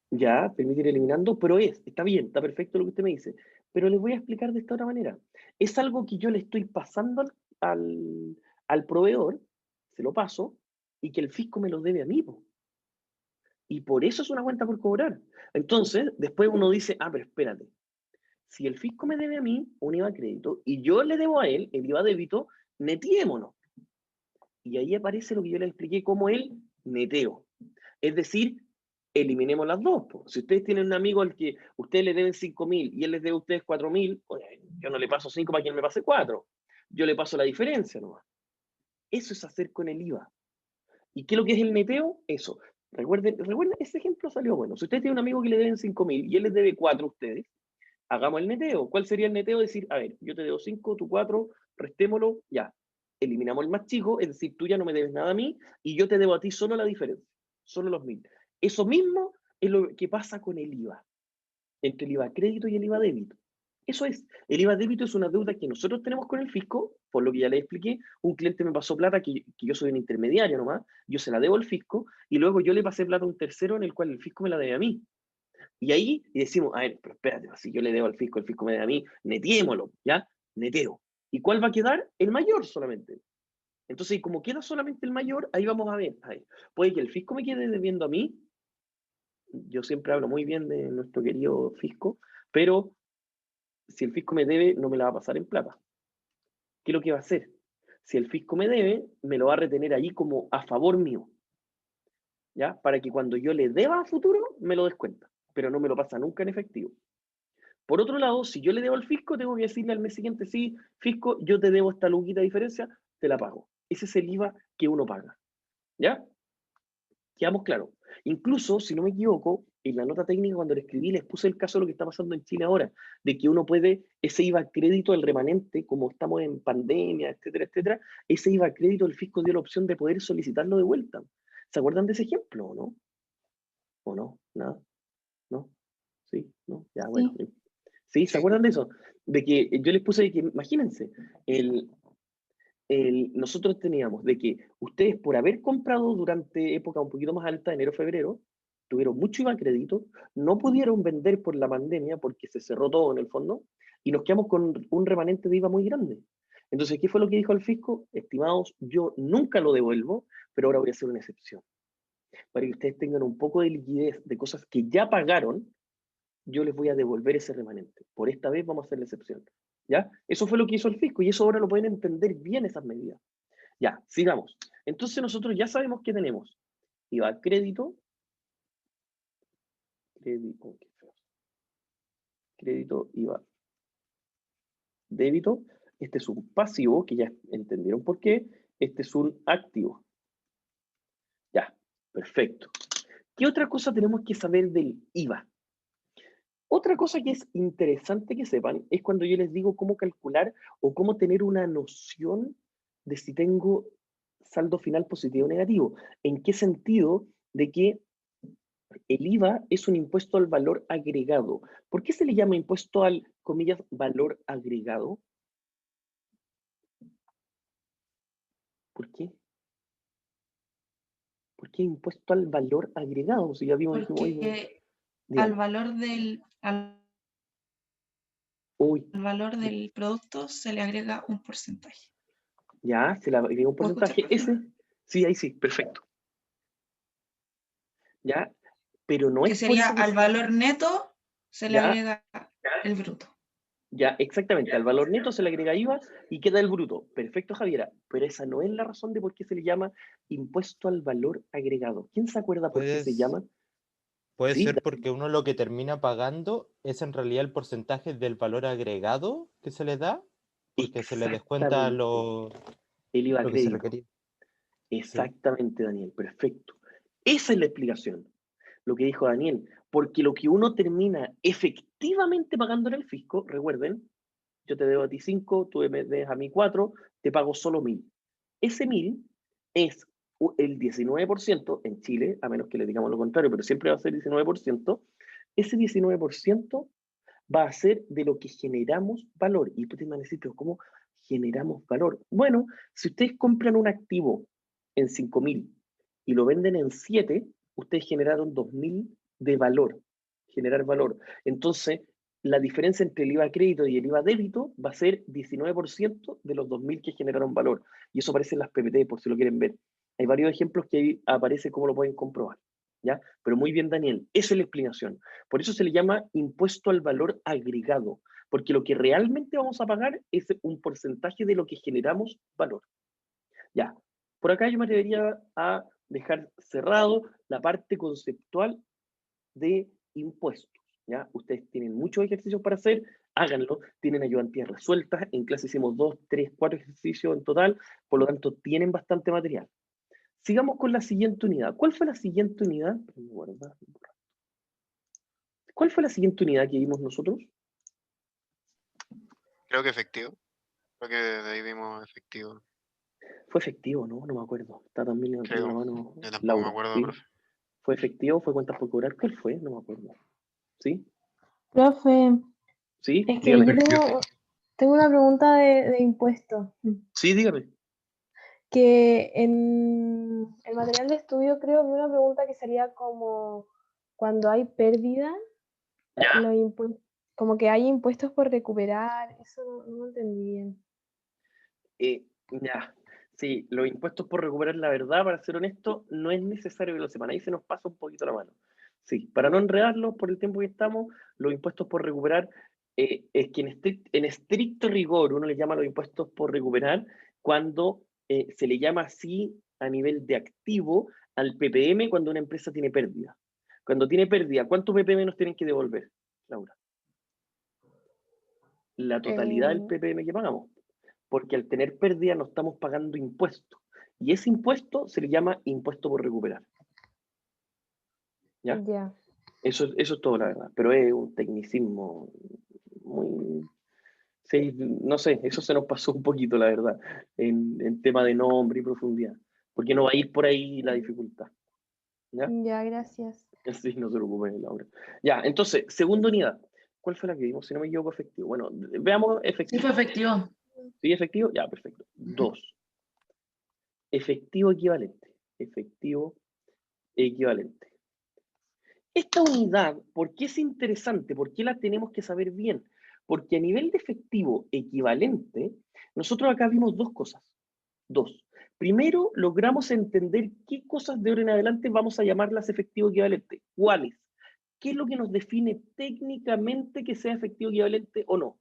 Ya, permite ir eliminando, pero está bien, está perfecto lo que usted me dice. Pero les voy a explicar de esta otra manera. Es algo que yo le estoy pasando al proveedor, se lo paso, y que el fisco me lo debe a mí, po. Y por eso es una cuenta por cobrar. Entonces, después uno dice, ah, pero espérate. Si el fisco me debe a mí un IVA crédito y yo le debo a él el IVA débito, netiémonos. Y ahí aparece lo que yo les expliqué como el neteo. Es decir, eliminemos las dos. Po. Si ustedes tienen un amigo al que ustedes le deben 5.000 y él les debe a ustedes 4.000, yo no le paso 5 para que él me pase 4. Yo le paso la diferencia nomás. Eso es hacer con el IVA. ¿Y qué es lo que es el neteo? Eso. Recuerden, ese ejemplo salió bueno. Si ustedes tienen un amigo que le deben 5.000 y él les debe 4 a ustedes, hagamos el neteo. ¿Cuál sería el neteo? Decir, a ver, yo te debo 5, tú 4, restémoslo, ya. Eliminamos el más chico, es decir, tú ya no me debes nada a mí y yo te debo a ti solo la diferencia, solo los 1.000. Eso mismo es lo que pasa con el IVA, entre el IVA crédito y el IVA débito. Eso es, el IVA débito es una deuda que nosotros tenemos con el fisco, por lo que ya les expliqué, un cliente me pasó plata que yo soy un intermediario nomás, yo se la debo al fisco y luego yo le pasé plata a un tercero en el cual el fisco me la debe a mí. Y ahí decimos, a ver, pero espérate, si yo le debo al fisco, el fisco me debe a mí, netiémoslo, ¿ya? Neteo. ¿Y cuál va a quedar? El mayor solamente. Entonces, como queda solamente el mayor, ahí vamos a ver. Puede que el fisco me quede debiendo a mí. Yo siempre hablo muy bien de nuestro querido fisco, pero si el fisco me debe, no me la va a pasar en plata. ¿Qué es lo que va a hacer? Si el fisco me debe, me lo va a retener ahí como a favor mío, ¿ya? Para que cuando yo le deba a futuro, me lo descuenta, pero no me lo pasa nunca en efectivo. Por otro lado, si yo le debo al fisco, tengo que decirle al mes siguiente, sí, fisco, yo te debo esta luquita de diferencia, te la pago. Ese es el IVA que uno paga, ¿ya? Quedamos claros. Incluso, si no me equivoco, en la nota técnica cuando le escribí les puse el caso de lo que está pasando en Chile ahora, de que uno puede, ese IVA crédito, el remanente, como estamos en pandemia, etcétera, etcétera, ese IVA crédito, el fisco dio la opción de poder solicitarlo de vuelta. ¿Se acuerdan de ese ejemplo o no? ¿O no? ¿Nada? ¿No? ¿Sí? ¿No? Ya, bueno. Sí. ¿Sí? ¿Se Sí. acuerdan de eso? De que yo les puse que, imagínense, nosotros teníamos de que ustedes por haber comprado durante época un poquito más alta, enero, febrero, tuvieron mucho IVA crédito, no pudieron vender por la pandemia porque se cerró todo en el fondo y nos quedamos con un remanente de IVA muy grande. Entonces, ¿qué fue lo que dijo el fisco? Estimados, yo nunca lo devuelvo, pero ahora voy a hacer una excepción. Para que ustedes tengan un poco de liquidez de cosas que ya pagaron, yo les voy a devolver ese remanente. Por esta vez vamos a hacer la excepción. ¿Ya? Eso fue lo que hizo el fisco y eso ahora lo pueden entender bien esas medidas. Ya, sigamos. Entonces nosotros ya sabemos que tenemos IVA crédito, Crédito, qué feo. Crédito, IVA. Débito, este es un pasivo, que ya entendieron por qué. Este es un activo. Ya, perfecto. ¿Qué otra cosa tenemos que saber del IVA? Otra cosa que es interesante que sepan es cuando yo les digo cómo calcular o cómo tener una noción de si tengo saldo final positivo o negativo. ¿En qué sentido? De que el IVA es un impuesto al valor agregado. ¿Por qué se le llama impuesto al, comillas, valor agregado? ¿Por qué? ¿Por qué impuesto al valor agregado? Si ya vimos, dijimos, oye, Porque dígame. al Uy, valor del producto se le agrega un porcentaje. ya, se le agrega un ¿Puedo escuchar, porcentaje. por favor? Ese, sí, ahí sí, perfecto. Ya, pero no Que es por sería eso que al valor neto se le ya, agrega el bruto. ya, exactamente, al valor neto se le agrega IVA y queda el bruto. Perfecto, Javiera, pero esa no es la razón de por qué se le llama impuesto al valor agregado. ¿Quién se acuerda por qué se llama? Puede Sí, ser porque uno lo que termina pagando es en realidad el porcentaje del valor agregado que se le da, porque se le descuenta exactamente, el IVA lo que se crédito. requería. Sí. Exactamente, Daniel, perfecto. Esa es la explicación, lo que dijo Daniel, porque lo que uno termina efectivamente pagando en el fisco, recuerden, yo te debo a ti 5, tú me debes a mí 4, te pago solo 1.000. Ese 1.000 es el 19% en Chile, a menos que le digamos lo contrario, pero siempre va a ser 19%. Ese 19% va a ser de lo que generamos valor. Y tú te vas a decir, pero ¿cómo generamos valor? Bueno, si ustedes compran un activo en 5.000 y lo venden en 7, ustedes generaron 2.000 de valor, generar valor. Entonces, la diferencia entre el IVA crédito y el IVA débito va a ser 19% de los 2.000 que generaron valor. Y eso aparece en las PPT, por si lo quieren ver. Hay varios ejemplos que ahí aparece cómo lo pueden comprobar. ¿Ya? Pero muy bien, Daniel, esa es la explicación. Por eso se le llama impuesto al valor agregado, porque lo que realmente vamos a pagar es un porcentaje de lo que generamos valor. Ya, por acá yo me atrevería a dejar cerrado la parte conceptual de impuestos. ¿Ya? Ustedes tienen muchos ejercicios para hacer, háganlo, tienen ayudantías resueltas, en clase hicimos 2, 3, 4 ejercicios en total, por lo tanto tienen bastante material. Sigamos con la siguiente unidad. ¿Cuál fue la siguiente unidad? ¿Cuál fue la siguiente unidad que vimos nosotros? Creo que efectivo. Creo que de ahí vimos efectivo. Fue efectivo, ¿no? No me acuerdo. Está también levantando la Creo. mano Yo tampoco Laura. me acuerdo, ¿sí? profe. ¿Fue efectivo? ¿Fue cuentas por cobrar? ¿Cuál fue? No me acuerdo. ¿Sí? Profe, ¿Sí? es que Dígame. yo tengo una pregunta de impuestos. Sí, dígame. Que en el material de estudio creo que una pregunta que sería como cuando hay pérdida, los como que hay impuestos por recuperar, eso no lo entendí bien. Ya. Sí, los impuestos por recuperar la verdad, para ser honesto, no es necesario que lo sepan. Ahí se nos pasa un poquito la mano. Sí, para no enredarlos por el tiempo que estamos, los impuestos por recuperar, es que en estricto rigor uno le llama los impuestos por recuperar cuando se le llama así a nivel de activo al PPM cuando una empresa tiene pérdida. Cuando tiene pérdida, ¿cuántos PPM nos tienen que devolver, Laura? La totalidad del PPM que pagamos. Porque al tener pérdida no estamos pagando impuestos. Y ese impuesto se le llama impuesto por recuperar. ¿Ya? Ya. Eso es todo, la verdad. Pero es un tecnicismo muy... Sí, no sé, eso se nos pasó un poquito, la verdad, en tema de nombre y profundidad. Porque no va a ir por ahí la dificultad. ¿Ya? Ya, gracias. Sí, no se preocupe, Laura. Ya, entonces, segunda unidad. ¿Cuál fue la que vimos? Si no me equivoco, efectivo. Bueno, veamos Sí, efectivo. fue efectivo. ¿Sí, efectivo? Ya, perfecto. 2. Efectivo equivalente. Efectivo equivalente. Esta unidad, ¿por qué es interesante? ¿Por qué la tenemos que saber bien? Porque a nivel de efectivo equivalente, nosotros acá vimos dos cosas. Dos. Primero, logramos entender qué cosas de ahora en adelante vamos a llamarlas efectivo equivalente. ¿Cuáles? ¿Qué es lo que nos define técnicamente que sea efectivo equivalente o no?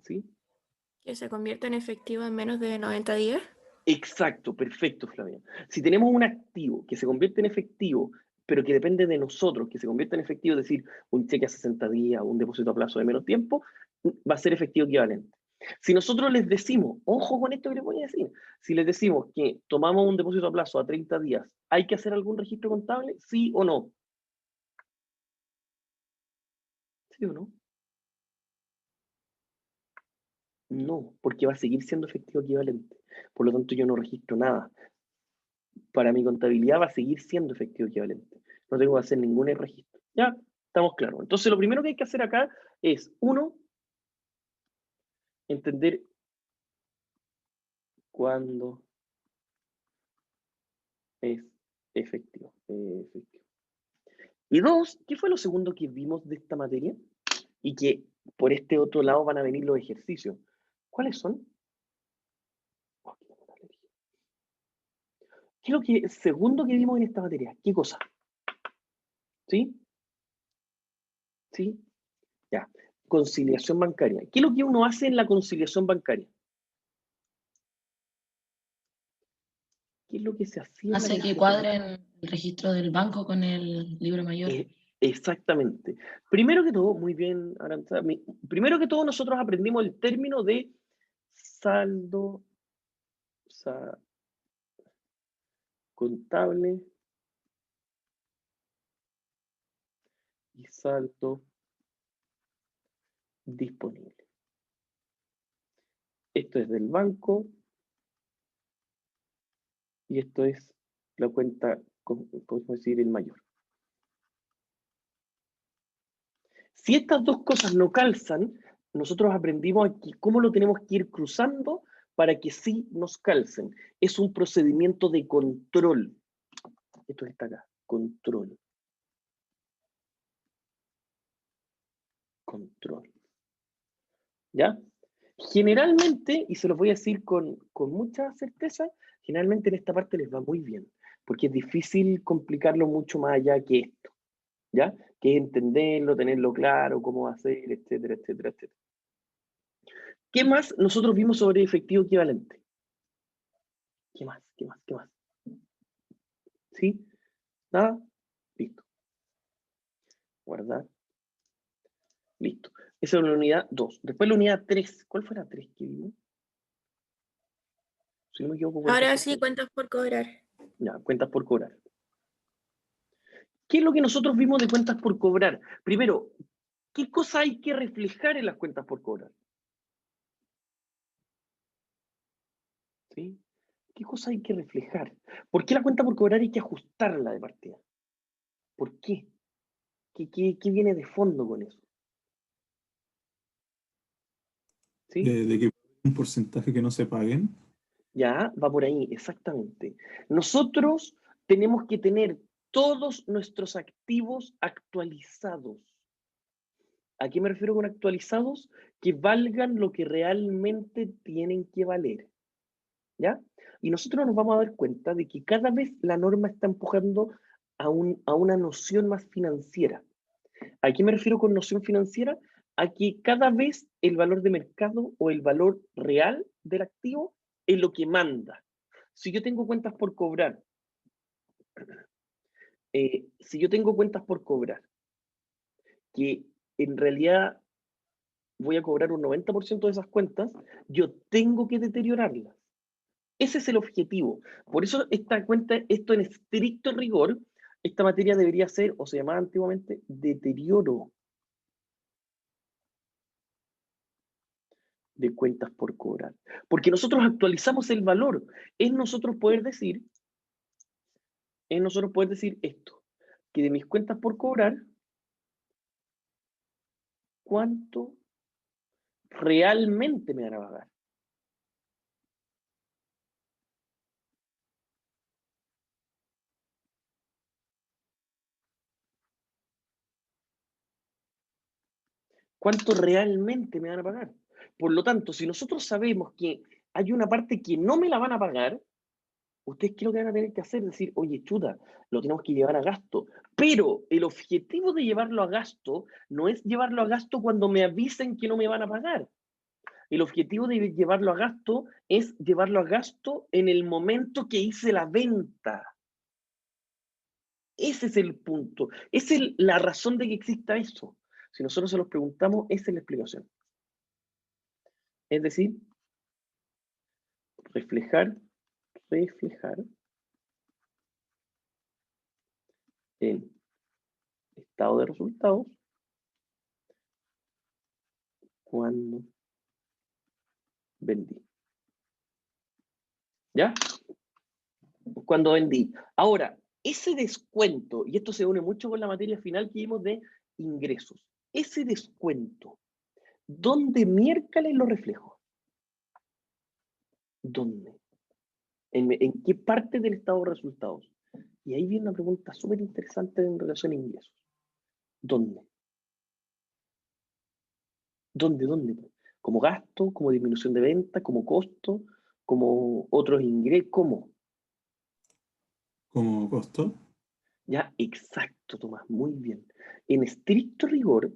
¿Sí? Que se convierta en efectivo en menos de 90 días. Exacto, perfecto, Flavia. Si tenemos un activo que se convierte en efectivo, pero que depende de nosotros, que se convierta en efectivo, es decir, un cheque a 60 días, un depósito a plazo de menos tiempo, va a ser efectivo equivalente. Si nosotros les decimos, ojo con esto que les voy a decir, si les decimos que tomamos un depósito a plazo a 30 días, ¿hay que hacer algún registro contable? ¿Sí o no? ¿Sí o no? No, porque va a seguir siendo efectivo equivalente. Por lo tanto, yo no registro nada. Para mi contabilidad va a seguir siendo efectivo equivalente. No tengo que hacer ningún registro. ¿Ya? Estamos claros. Entonces, lo primero que hay que hacer acá es, uno, entender cuándo es efectivo. Y dos, ¿qué fue lo segundo que vimos de esta materia? Y que por este otro lado van a venir los ejercicios. ¿Cuáles son? ¿Qué es lo que segundo que vimos en esta materia? ¿Qué cosa? ¿Sí? ¿Sí? Ya. Conciliación bancaria. ¿Qué es lo que uno hace en la conciliación bancaria? ¿Qué es lo que se hacía en la Hace que conciliación cuadren bancaria? el registro del banco con el libro mayor. Exactamente. Primero que todo, muy bien, Arantxa, primero que todo nosotros aprendimos el término de saldo contable y saldo disponible. Esto es del banco y esto es la cuenta, podemos decir, el mayor. Si estas dos cosas no calzan, nosotros aprendimos aquí cómo lo tenemos que ir cruzando para que sí nos calcen. Es un procedimiento de control. Esto está acá, control. Control. ¿Ya? Generalmente, y se los voy a decir con mucha certeza, generalmente en esta parte les va muy bien, porque es difícil complicarlo mucho más allá que esto, ¿ya? Que es entenderlo, tenerlo claro, cómo hacer, etcétera, etcétera, etcétera. ¿Qué más nosotros vimos sobre efectivo equivalente? ¿Qué más? ¿Qué más? ¿Qué más? ¿Sí? ¿Nada? Listo. Guardar. Listo. Esa es la unidad 2. Después la unidad 3. ¿Cuál fue la 3 que vimos? Si no me equivoco. Ahora sí, cuentas por cobrar. Ya, cuentas por cobrar. ¿Qué es lo que nosotros vimos de cuentas por cobrar? Primero, ¿qué cosa hay que reflejar en las cuentas por cobrar? ¿Sí? ¿Qué cosa hay que reflejar? ¿Por qué la cuenta por cobrar hay que ajustarla de partida? ¿Por qué? ¿Qué viene de fondo con eso? ¿Sí? De que un porcentaje que no se paguen. Ya, va por ahí, exactamente. Nosotros tenemos que tener todos nuestros activos actualizados. ¿A qué me refiero con actualizados? Que valgan lo que realmente tienen que valer. ¿Ya? Y nosotros nos vamos a dar cuenta de que cada vez la norma está empujando a una noción más financiera. ¿A qué me refiero con noción financiera? A que cada vez el valor de mercado o el valor real del activo es lo que manda. Si yo tengo cuentas por cobrar, que en realidad voy a cobrar un 90% de esas cuentas, yo tengo que deteriorarlas. Ese es el objetivo. Por eso esta cuenta, esto en estricto rigor, esta materia debería ser, o se llamaba antiguamente, deterioro de cuentas por cobrar. Porque nosotros actualizamos el valor. Es nosotros poder decir esto, que de mis cuentas por cobrar, ¿cuánto realmente me van a pagar? ¿Cuánto realmente me van a pagar? Por lo tanto, si nosotros sabemos que hay una parte que no me la van a pagar, ustedes qué es lo que van a tener que hacer, decir, oye, chuta, lo tenemos que llevar a gasto. Pero el objetivo de llevarlo a gasto no es llevarlo a gasto cuando me avisen que no me van a pagar. El objetivo de llevarlo a gasto es llevarlo a gasto en el momento que hice la venta. Ese es el punto. Esa es la razón de que exista eso. Si nosotros se los preguntamos, esa es la explicación. Es decir, reflejar el estado de resultados cuando vendí. ¿Ya? Cuando vendí. Ahora, ese descuento, y esto se une mucho con la materia final que vimos de ingresos, ese descuento, ¿dónde miércoles lo reflejo? ¿Dónde? ¿En qué parte del estado de resultados? Y ahí viene una pregunta súper interesante en relación a ingresos. ¿Dónde? ¿Dónde? ¿Como gasto, como disminución de venta, como costo, como otros ingresos? ¿Cómo? ¿Como costo? Ya, exacto, Tomás, muy bien. En estricto rigor,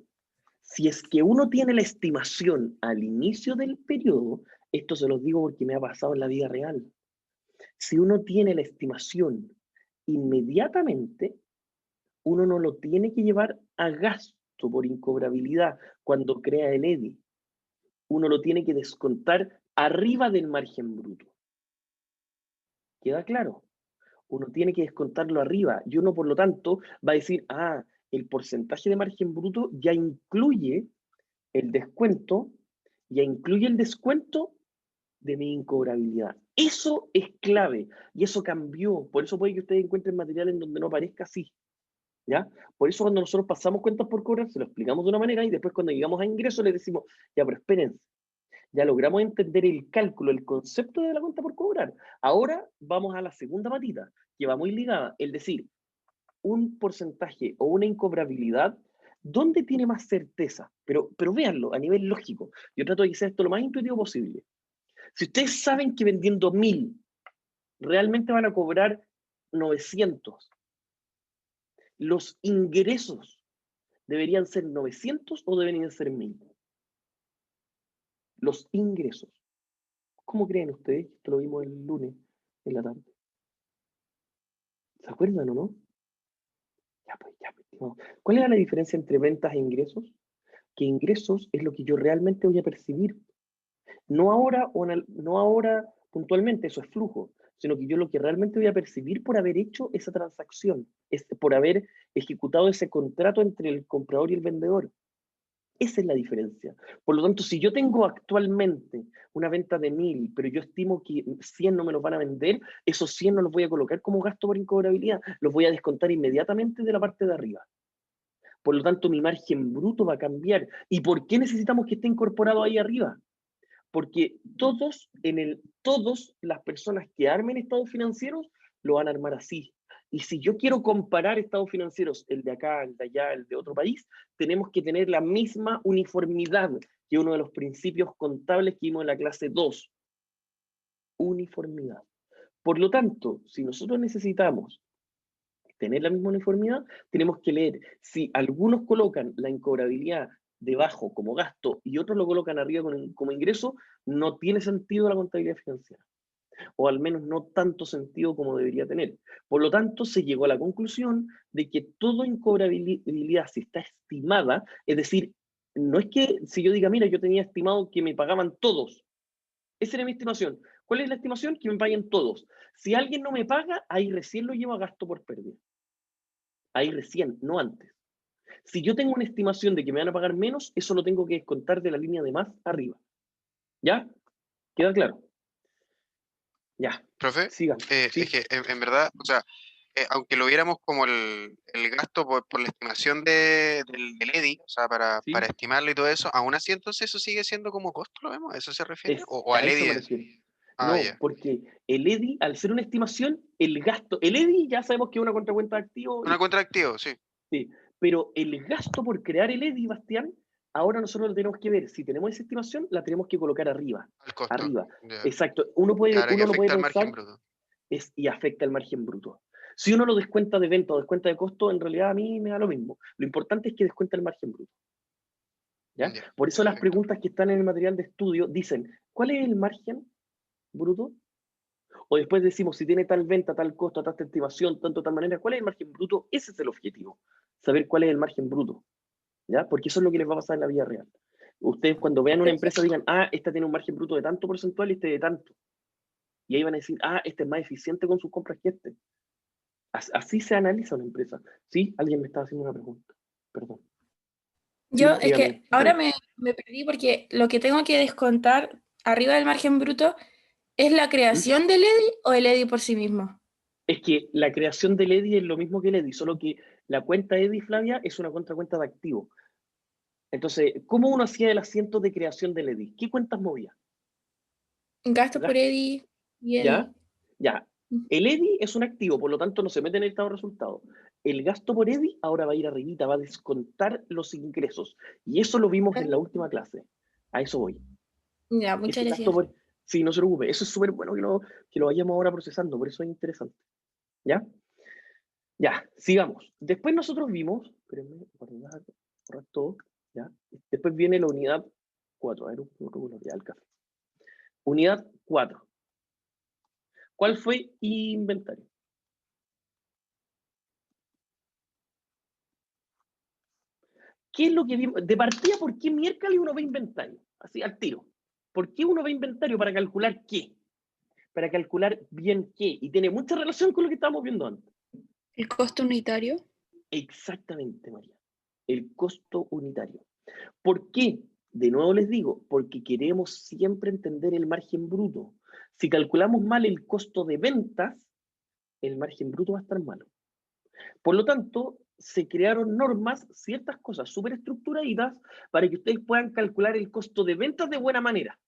si es que uno tiene la estimación al inicio del periodo, esto se los digo porque me ha pasado en la vida real. Si uno tiene la estimación inmediatamente, uno no lo tiene que llevar a gasto por incobrabilidad cuando crea el EDI. Uno lo tiene que descontar arriba del margen bruto. ¿Queda claro? Uno tiene que descontarlo arriba y uno, por lo tanto, va a decir, el porcentaje de margen bruto ya incluye el descuento, de mi incobrabilidad. Eso es clave y eso cambió. Por eso puede que ustedes encuentren material en donde no aparezca así. ¿Ya? Por eso cuando nosotros pasamos cuentas por cobrar, se lo explicamos de una manera y después cuando llegamos a ingresos les decimos, ya, pero espérense, ya logramos entender el cálculo, el concepto de la cuenta por cobrar. Ahora vamos a la segunda patita, que va muy ligada, es decir, un porcentaje o una incobrabilidad, ¿dónde tiene más certeza? Pero véanlo a nivel lógico. Yo trato de que sea esto lo más intuitivo posible. Si ustedes saben que vendiendo 1000, realmente van a cobrar 900, los ingresos ¿deberían ser 900 o deberían ser 1000? Los ingresos. ¿Cómo creen ustedes? Esto lo vimos el lunes en la tarde. ¿Se acuerdan o no? Ya pues. No. ¿Cuál era la diferencia entre ventas e ingresos? Que ingresos es lo que yo realmente voy a percibir. No ahora puntualmente, eso es flujo, sino que yo lo que realmente voy a percibir por haber hecho esa transacción, es por haber ejecutado ese contrato entre el comprador y el vendedor. Esa es la diferencia. Por lo tanto, si yo tengo actualmente una venta de 1000, pero yo estimo que 100 no me los van a vender, esos 100 no los voy a colocar como gasto por incobrabilidad, los voy a descontar inmediatamente de la parte de arriba. Por lo tanto, mi margen bruto va a cambiar. ¿Y por qué necesitamos que esté incorporado ahí arriba? Porque todas las personas que armen estados financieros lo van a armar así. Y si yo quiero comparar estados financieros, el de acá, el de allá, el de otro país, tenemos que tener la misma uniformidad, que es uno de los principios contables que vimos en la clase 2. Uniformidad. Por lo tanto, si nosotros necesitamos tener la misma uniformidad, tenemos que leer si algunos colocan la incobrabilidad debajo como gasto y otros lo colocan arriba como ingreso, no tiene sentido la contabilidad financiera, o al menos no tanto sentido como debería tener. Por lo tanto, se llegó a la conclusión de que toda incobrabilidad, si está estimada, es decir, no es que si yo diga, mira, yo tenía estimado que me pagaban todos, esa era mi estimación. ¿Cuál es la estimación? Que me paguen todos. Si alguien no me paga, ahí recién lo llevo a gasto por pérdida. Ahí recién, no antes. Si yo tengo una estimación de que me van a pagar menos, eso lo tengo que descontar de la línea de más arriba. ¿Ya? ¿Queda claro? Ya. Profe, Sigan. Sí. es que en verdad, o sea, aunque lo viéramos como el gasto por la estimación del EDI, o sea, para Sí. estimarlo y todo eso, aún así entonces eso sigue siendo como costo, ¿lo vemos? ¿A eso se refiere? ¿O A al eso EDI? me refiero. Ah, No, ya. porque el EDI, al ser una estimación, el EDI ya sabemos que es una contracuenta de activos. Una cuenta de activos, sí. Sí, pero el gasto por crear el EDI, Bastián, ahora nosotros lo tenemos que ver. Si tenemos esa estimación, la tenemos que colocar arriba. Al costo. Arriba. Ya. Exacto. Uno Claro, que lo puede afecta al pensar margen bruto. y afecta el margen bruto. Si uno lo descuenta de venta o descuenta de costo, en realidad a mí me da lo mismo. Lo importante es que descuenta el margen bruto. ¿Ya? Ya, Por eso las perfecto. preguntas que están en el material de estudio dicen, ¿cuál es el margen bruto? O después decimos, si tiene tal venta, tal costo, tanta estimación, tanto, tal manera, ¿cuál es el margen bruto? Ese es el objetivo, saber cuál es el margen bruto, ¿ya? Porque eso es lo que les va a pasar en la vida real. Ustedes cuando vean una empresa digan, ah, esta tiene un margen bruto de tanto porcentual y este de tanto. Y ahí van a decir, ah, este es más eficiente con sus compras que este. Así se analiza una empresa. Sí, alguien me estaba haciendo una pregunta. Perdón. Yo, Sí, es que dígame. ahora me perdí porque lo que tengo que descontar arriba del margen bruto es la creación del EDI o el EDI por sí mismo. Es que la creación del EDI es lo mismo que el EDI, solo que la cuenta EDI, Flavia, es una contracuenta de activo. Entonces, ¿cómo uno hacía el asiento de creación del EDI? ¿Qué cuentas movía? Gasto por EDI y EDI. ¿Ya? Ya. El EDI es un activo, por lo tanto no se mete en el estado de resultados. El gasto por EDI ahora va a ir arribita, va a descontar los ingresos. Y eso lo vimos en la última clase. A eso voy. Ya, muchas Ese gracias. gasto por... Sí, no se preocupe. Eso es súper bueno que lo vayamos ahora procesando, por eso es interesante. ¿Ya? Ya, sigamos. Después nosotros vimos... Espérenme, borrar todo. ¿Ya? Después viene la unidad 4. A ver, un color ya, el café. Unidad 4. ¿Cuál fue inventario? ¿Qué es lo que vimos? De partida, ¿por qué miércoles uno ve inventario? Así, al tiro. ¿Por qué uno ve inventario? ¿Para calcular qué? Para calcular bien qué. Y tiene mucha relación con lo que estábamos viendo antes. ¿El costo unitario? Exactamente, María. El costo unitario. ¿Por qué? De nuevo les digo, porque queremos siempre entender el margen bruto. Si calculamos mal el costo de ventas, el margen bruto va a estar malo. Por lo tanto, se crearon normas, ciertas cosas súper estructuraditas, para que ustedes puedan calcular el costo de ventas de buena manera.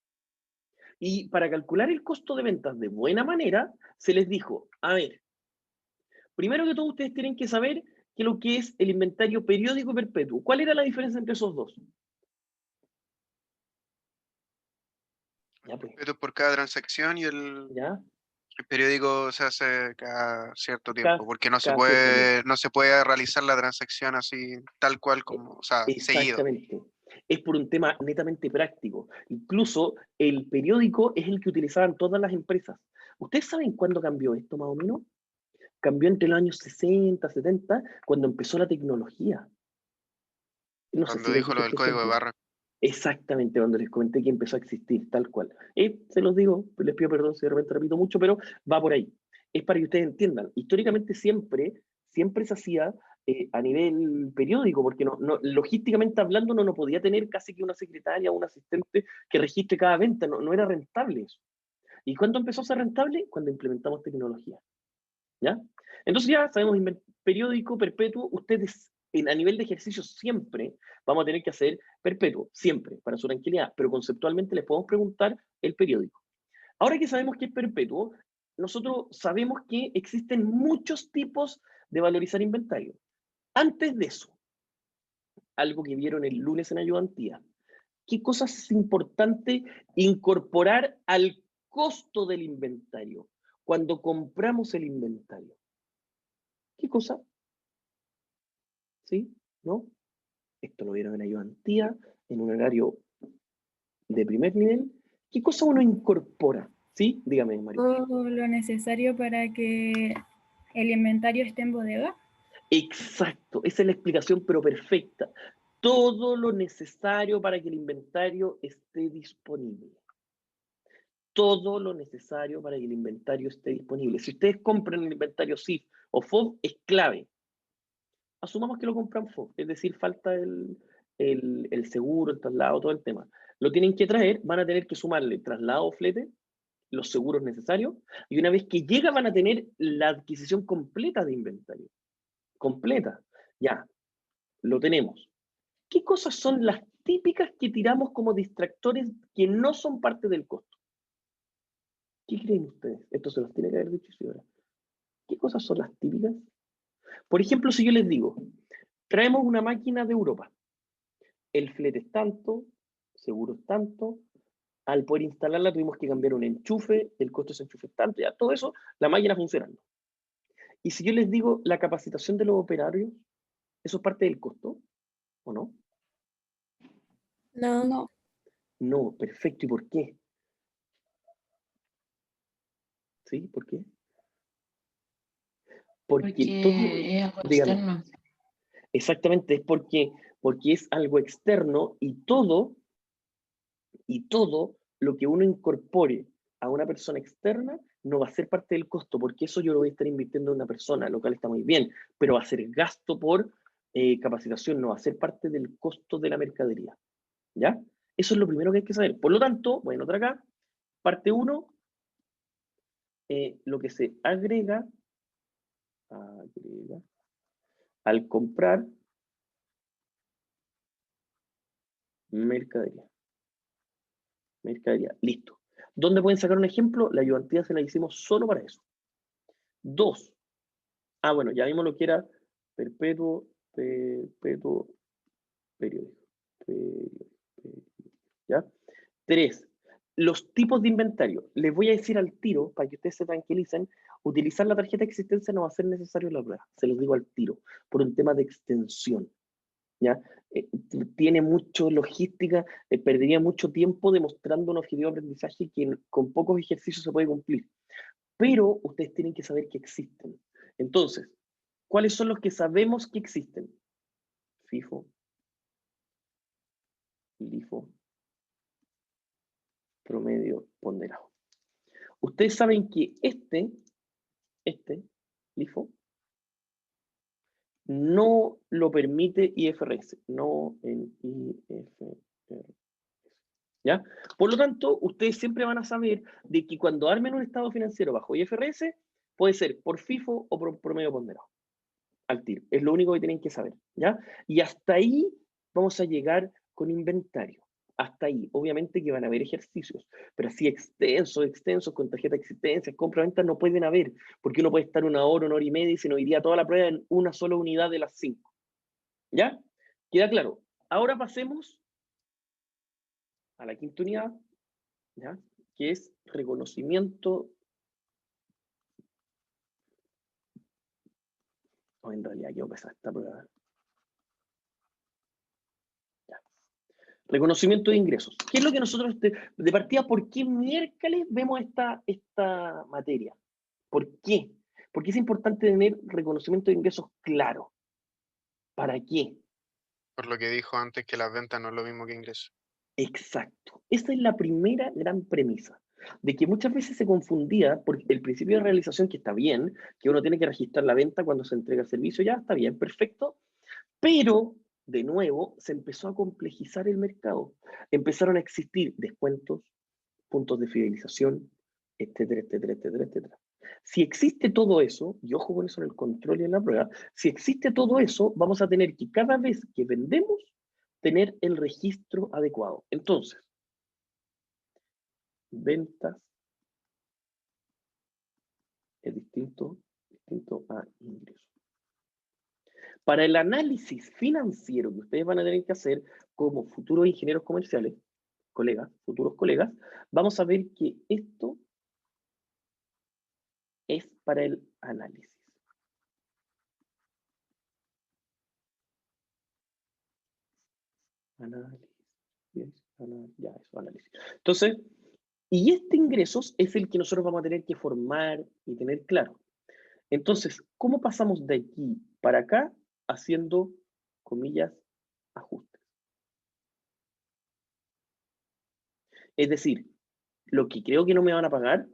Y para calcular el costo de ventas de buena manera, se les dijo, a ver, primero que todo ustedes tienen que saber qué es lo que es el inventario periódico y perpetuo. ¿Cuál era la diferencia entre esos dos? Ya, pues. Pero por cada transacción y el ¿Ya? periódico se hace cada cierto Cada, tiempo, porque no se cada cierto tiempo. no se puede realizar la transacción así tal cual como, o sea, seguido. Exactamente. Es por un tema netamente práctico. Incluso el periódico es el que utilizaban todas las empresas. ¿Ustedes saben cuándo cambió esto más o menos? Cambió entre los años 60, 70, cuando empezó la tecnología. No sé si Cuando les dijo dije lo del este código de ejemplo. barra. Exactamente, cuando les comenté que empezó a existir, tal cual. Se los digo, les pido perdón si de repente repito mucho, pero va por ahí. Es para que ustedes entiendan. Históricamente siempre se hacía a nivel periódico, porque logísticamente hablando no podía tener casi que una secretaria o un asistente que registre cada venta, no era rentable eso. ¿Y cuándo empezó a ser rentable? Cuando implementamos tecnología. ¿Ya? Entonces ya sabemos, periódico, perpetuo, ustedes a nivel de ejercicio siempre vamos a tener que hacer perpetuo, siempre, para su tranquilidad, pero conceptualmente les podemos preguntar el periódico. Ahora que sabemos que es perpetuo, nosotros sabemos que existen muchos tipos de valorizar inventario. Antes de eso, algo que vieron el lunes en ayudantía, ¿qué cosas es importante incorporar al costo del inventario cuando compramos el inventario? ¿Qué cosa? ¿Sí? ¿No? Esto lo vieron en ayudantía, en un horario de primer nivel. ¿Qué cosa uno incorpora? ¿Sí? Dígame, Mario. Todo lo necesario para que el inventario esté en bodega. Exacto, esa es la explicación, pero perfecta. Todo lo necesario para que el inventario esté disponible. Todo lo necesario para que el inventario esté disponible. Si ustedes compran el inventario SIF o FOB, es clave. Asumamos que lo compran FOB, es decir, falta el seguro, el traslado, todo el tema. Lo tienen que traer, van a tener que sumarle traslado o flete, los seguros necesarios, y una vez que llega van a tener la adquisición completa de inventario. Completa. Ya, lo tenemos. ¿Qué cosas son las típicas que tiramos como distractores que no son parte del costo? ¿Qué creen ustedes? Esto se los tiene que haber dicho Isidora. ¿Qué cosas son las típicas? Por ejemplo, si yo les digo, traemos una máquina de Europa, el flete es tanto, seguro es tanto, al poder instalarla tuvimos que cambiar un enchufe, el costo de ese enchufe es tanto, ya todo eso, la máquina funcionando. Y si yo les digo la capacitación de los operarios, ¿eso es parte del costo o no? No. No, No, perfecto. ¿Y por qué? ¿Sí? ¿Por qué? Porque todo, Porque es algo dígame, externo. exactamente, es porque es algo externo y todo lo que uno incorpore a una persona externa no va a ser parte del costo, porque eso yo lo voy a estar invirtiendo en una persona, lo cual está muy bien, pero va a ser gasto por capacitación, no va a ser parte del costo de la mercadería. ¿Ya? Eso es lo primero que hay que saber. Por lo tanto, voy a anotar acá, parte 1, lo que se agrega al comprar mercadería. Mercadería, listo. ¿Dónde pueden sacar un ejemplo? La ayudantía se la hicimos solo para eso. 2. Bueno, ya vimos lo que era perpetuo periódico. ¿Ya? 3. Los tipos de inventario. Les voy a decir al tiro, para que ustedes se tranquilicen, utilizar la tarjeta de existencia no va a ser necesario en la prueba. Se los digo al tiro, por un tema de extensión. ¿Ya? Tiene mucho logística, perdería mucho tiempo demostrando un objetivo de aprendizaje que con pocos ejercicios se puede cumplir. Pero ustedes tienen que saber que existen. Entonces, ¿cuáles son los que sabemos que existen? FIFO, LIFO, promedio ponderado. Ustedes saben que este LIFO, no lo permite IFRS, no en IFRS. ¿Ya? Por lo tanto, ustedes siempre van a saber de que cuando armen un estado financiero bajo IFRS, puede ser por FIFO o por promedio ponderado. Al tiro. Es lo único que tienen que saber. ¿Ya? Y hasta ahí vamos a llegar con inventario. Hasta ahí. Obviamente que van a haber ejercicios, pero así extensos, con tarjeta de existencia, compra-venta, no pueden haber, porque uno puede estar 1 hora y media y se nos iría toda la prueba en una sola unidad de las 5. ¿Ya? ¿Queda claro? Ahora pasemos a la quinta unidad, ¿ya? Que es reconocimiento. En realidad quiero empezar esta prueba. Ya. Reconocimiento de ingresos. ¿Qué es lo que nosotros, de partida, por qué miércoles vemos esta materia? ¿Por qué? Porque es importante tener reconocimiento de ingresos claro. ¿Para qué? Por lo que dijo antes, que las ventas no es lo mismo que ingresos. Exacto. Esa es la primera gran premisa, de que muchas veces se confundía por el principio de realización, que está bien, que uno tiene que registrar la venta cuando se entrega el servicio, ya está bien, perfecto, pero de nuevo se empezó a complejizar el mercado. Empezaron a existir descuentos, puntos de fidelización, etcétera, etcétera, etcétera, etcétera. Si existe todo eso, y ojo con eso en el control y en la prueba, si existe todo eso, vamos a tener que cada vez que vendemos, tener el registro adecuado. Entonces, ventas es distinto a ingresos. Para el análisis financiero que ustedes van a tener que hacer como futuros ingenieros comerciales, futuros colegas, vamos a ver que esto es para el análisis. Análisis. Entonces, y este ingresos es el que nosotros vamos a tener que formar y tener claro. Entonces, ¿cómo pasamos de aquí para acá haciendo, comillas, ajustes? Es decir, lo que creo que no me van a pagar,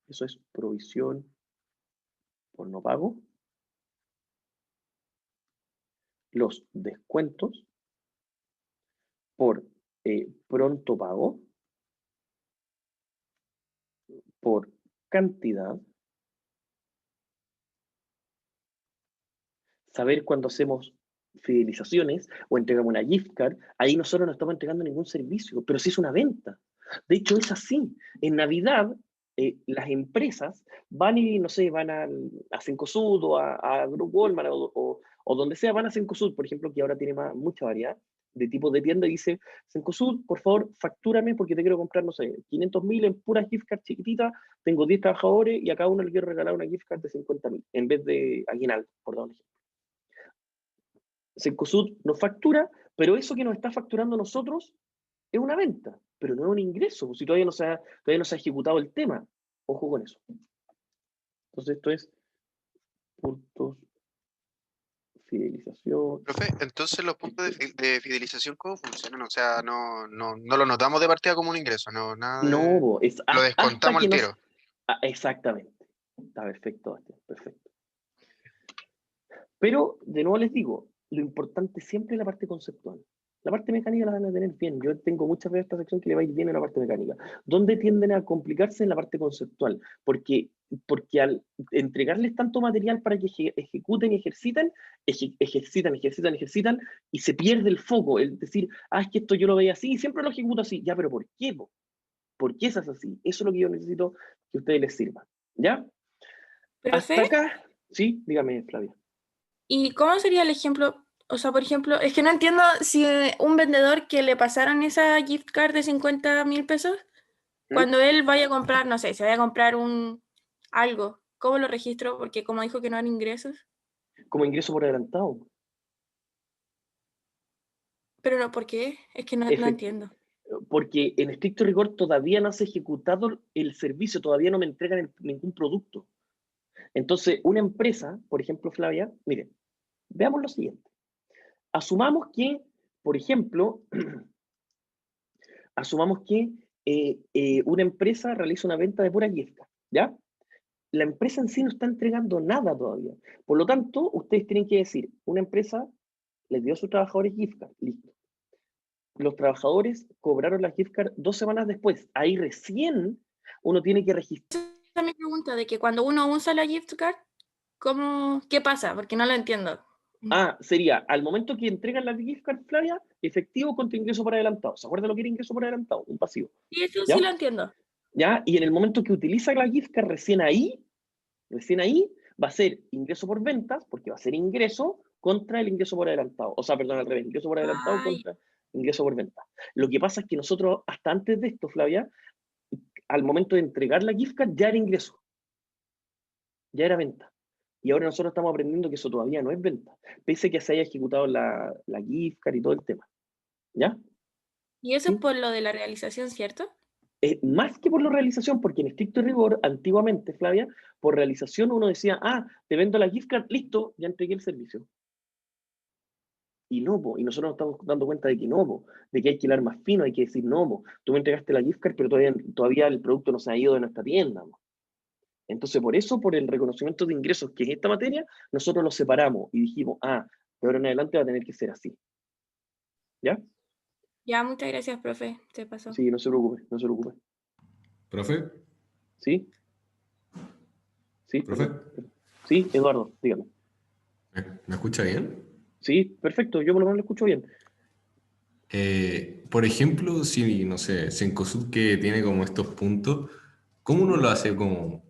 eso es provisión por no pago. Los descuentos por pronto pago, por cantidad, saber cuando hacemos fidelizaciones o entregamos una gift card, ahí nosotros no estamos entregando ningún servicio, pero sí es una venta. De hecho, es así. En Navidad, las empresas van y, no sé, van a Cencosud o a Group Walmart o donde sea, van a Cencosud, por ejemplo, que ahora tiene mucha variedad de tipos de tienda, y dice, Cencosud, por favor, factúrame porque te quiero comprar, no sé, 500.000 en pura gift card chiquitita, tengo 10 trabajadores y a cada uno le quiero regalar una gift card de 50.000 en vez de aguinaldo, por dar un ejemplo. Cencosud nos factura Pero eso que nos está facturando nosotros es una venta, pero no es un ingreso, pues, si todavía no se ha ejecutado el tema. Ojo con eso. Entonces esto es puntos, fidelización. Profe, entonces los puntos de fidelización, ¿cómo funcionan? O sea, no lo notamos de partida como un ingreso, no, nada No, de... po, es Lo hasta descontamos que al tiro. exactamente. Está perfecto, Bastián, perfecto. Pero, de nuevo les digo, lo importante siempre es la parte conceptual. La parte mecánica la van a tener bien. Yo tengo muchas veces esta sección que le va a ir bien en la parte mecánica. ¿Dónde tienden a complicarse? En la parte conceptual. Porque al entregarles tanto material para que ejecuten y ejercitan, ejercitan, y se pierde el foco. Es decir, es que esto yo lo veía así y siempre lo ejecuto así. Ya, pero ¿por qué? ¿Por qué eso es así? Eso es lo que yo necesito que a ustedes les sirva. ¿Ya? Profe, Hasta acá. Sí, dígame, Flavia. ¿y cómo sería el ejemplo? O sea, por ejemplo, es que no entiendo si un vendedor que le pasaron esa gift card de 50.000 pesos, cuando él vaya a comprar, no sé, se vaya a comprar algo, ¿cómo lo registro? Porque como dijo que no eran ingresos. Como ingreso por adelantado. Pero no, ¿por qué? Es que no entiendo. Porque en estricto rigor todavía no se ha ejecutado el servicio, todavía no me entregan ningún producto. Entonces, una empresa, por ejemplo, Flavia, mire, veamos lo siguiente. Asumamos que, por ejemplo, una empresa realiza una venta de pura gift card, ¿ya? La empresa en sí no está entregando nada todavía. Por lo tanto, ustedes tienen que decir, una empresa les dio a sus trabajadores gift card, listo. Los trabajadores cobraron la gift card 2 semanas después. Ahí recién uno tiene que registrar. Esa es mi pregunta, de que cuando uno usa la gift card, ¿qué pasa? Porque no lo entiendo. Sería, al momento que entregan la gift card, Flavia, efectivo contra ingreso por adelantado. ¿Se acuerdan lo que era ingreso por adelantado? Un pasivo. Sí, eso ¿Ya? sí lo entiendo. ¿Ya? Y en el momento que utiliza la gift card, recién ahí va a ser ingreso por ventas, porque va a ser ingreso contra el ingreso por adelantado. O sea, perdón, al revés, ingreso por adelantado contra ingreso por venta. Lo que pasa es que nosotros, hasta antes de esto, Flavia, al momento de entregar la gift card, ya era ingreso. Ya era venta. Y ahora nosotros estamos aprendiendo que eso todavía no es venta, pese a que se haya ejecutado la gift card y todo el tema. ¿Ya? Y eso es por lo de la realización, ¿cierto? Más que por la realización, porque en estricto rigor, antiguamente, Flavia, por realización uno decía, te vendo la gift card, listo, ya entregué el servicio. Y no, y nosotros nos estamos dando cuenta de que no, de que hay que hilar más fino, hay que decir, no, tú me entregaste la gift card, pero todavía el producto no se ha ido de nuestra tienda. Entonces, por eso, por el reconocimiento de ingresos que es esta materia, nosotros lo separamos y dijimos, de ahora en adelante va a tener que ser así. ¿Ya? Ya, muchas gracias, profe. Se pasó. Sí, no se preocupe, no se preocupe. ¿Profe? ¿Sí? ¿Sí? ¿Profe? Sí, Eduardo, dígame. ¿Me escucha bien? Sí, perfecto, yo por lo menos lo escucho bien. Por ejemplo, si, no sé, Cencosud que tiene como estos puntos, ¿cómo uno lo hace como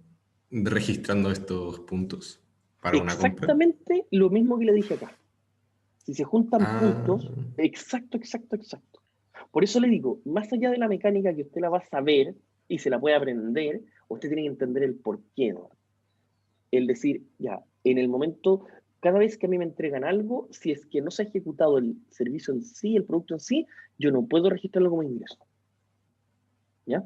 registrando estos puntos para una compra? Exactamente lo mismo que le dije acá. Si se juntan puntos, exacto. Por eso le digo, más allá de la mecánica que usted la va a saber y se la puede aprender, usted tiene que entender el porqué, ¿no? El decir, ya, en el momento, cada vez que a mí me entregan algo, si es que no se ha ejecutado el servicio en sí, el producto en sí, yo no puedo registrarlo como ingreso. ¿Ya?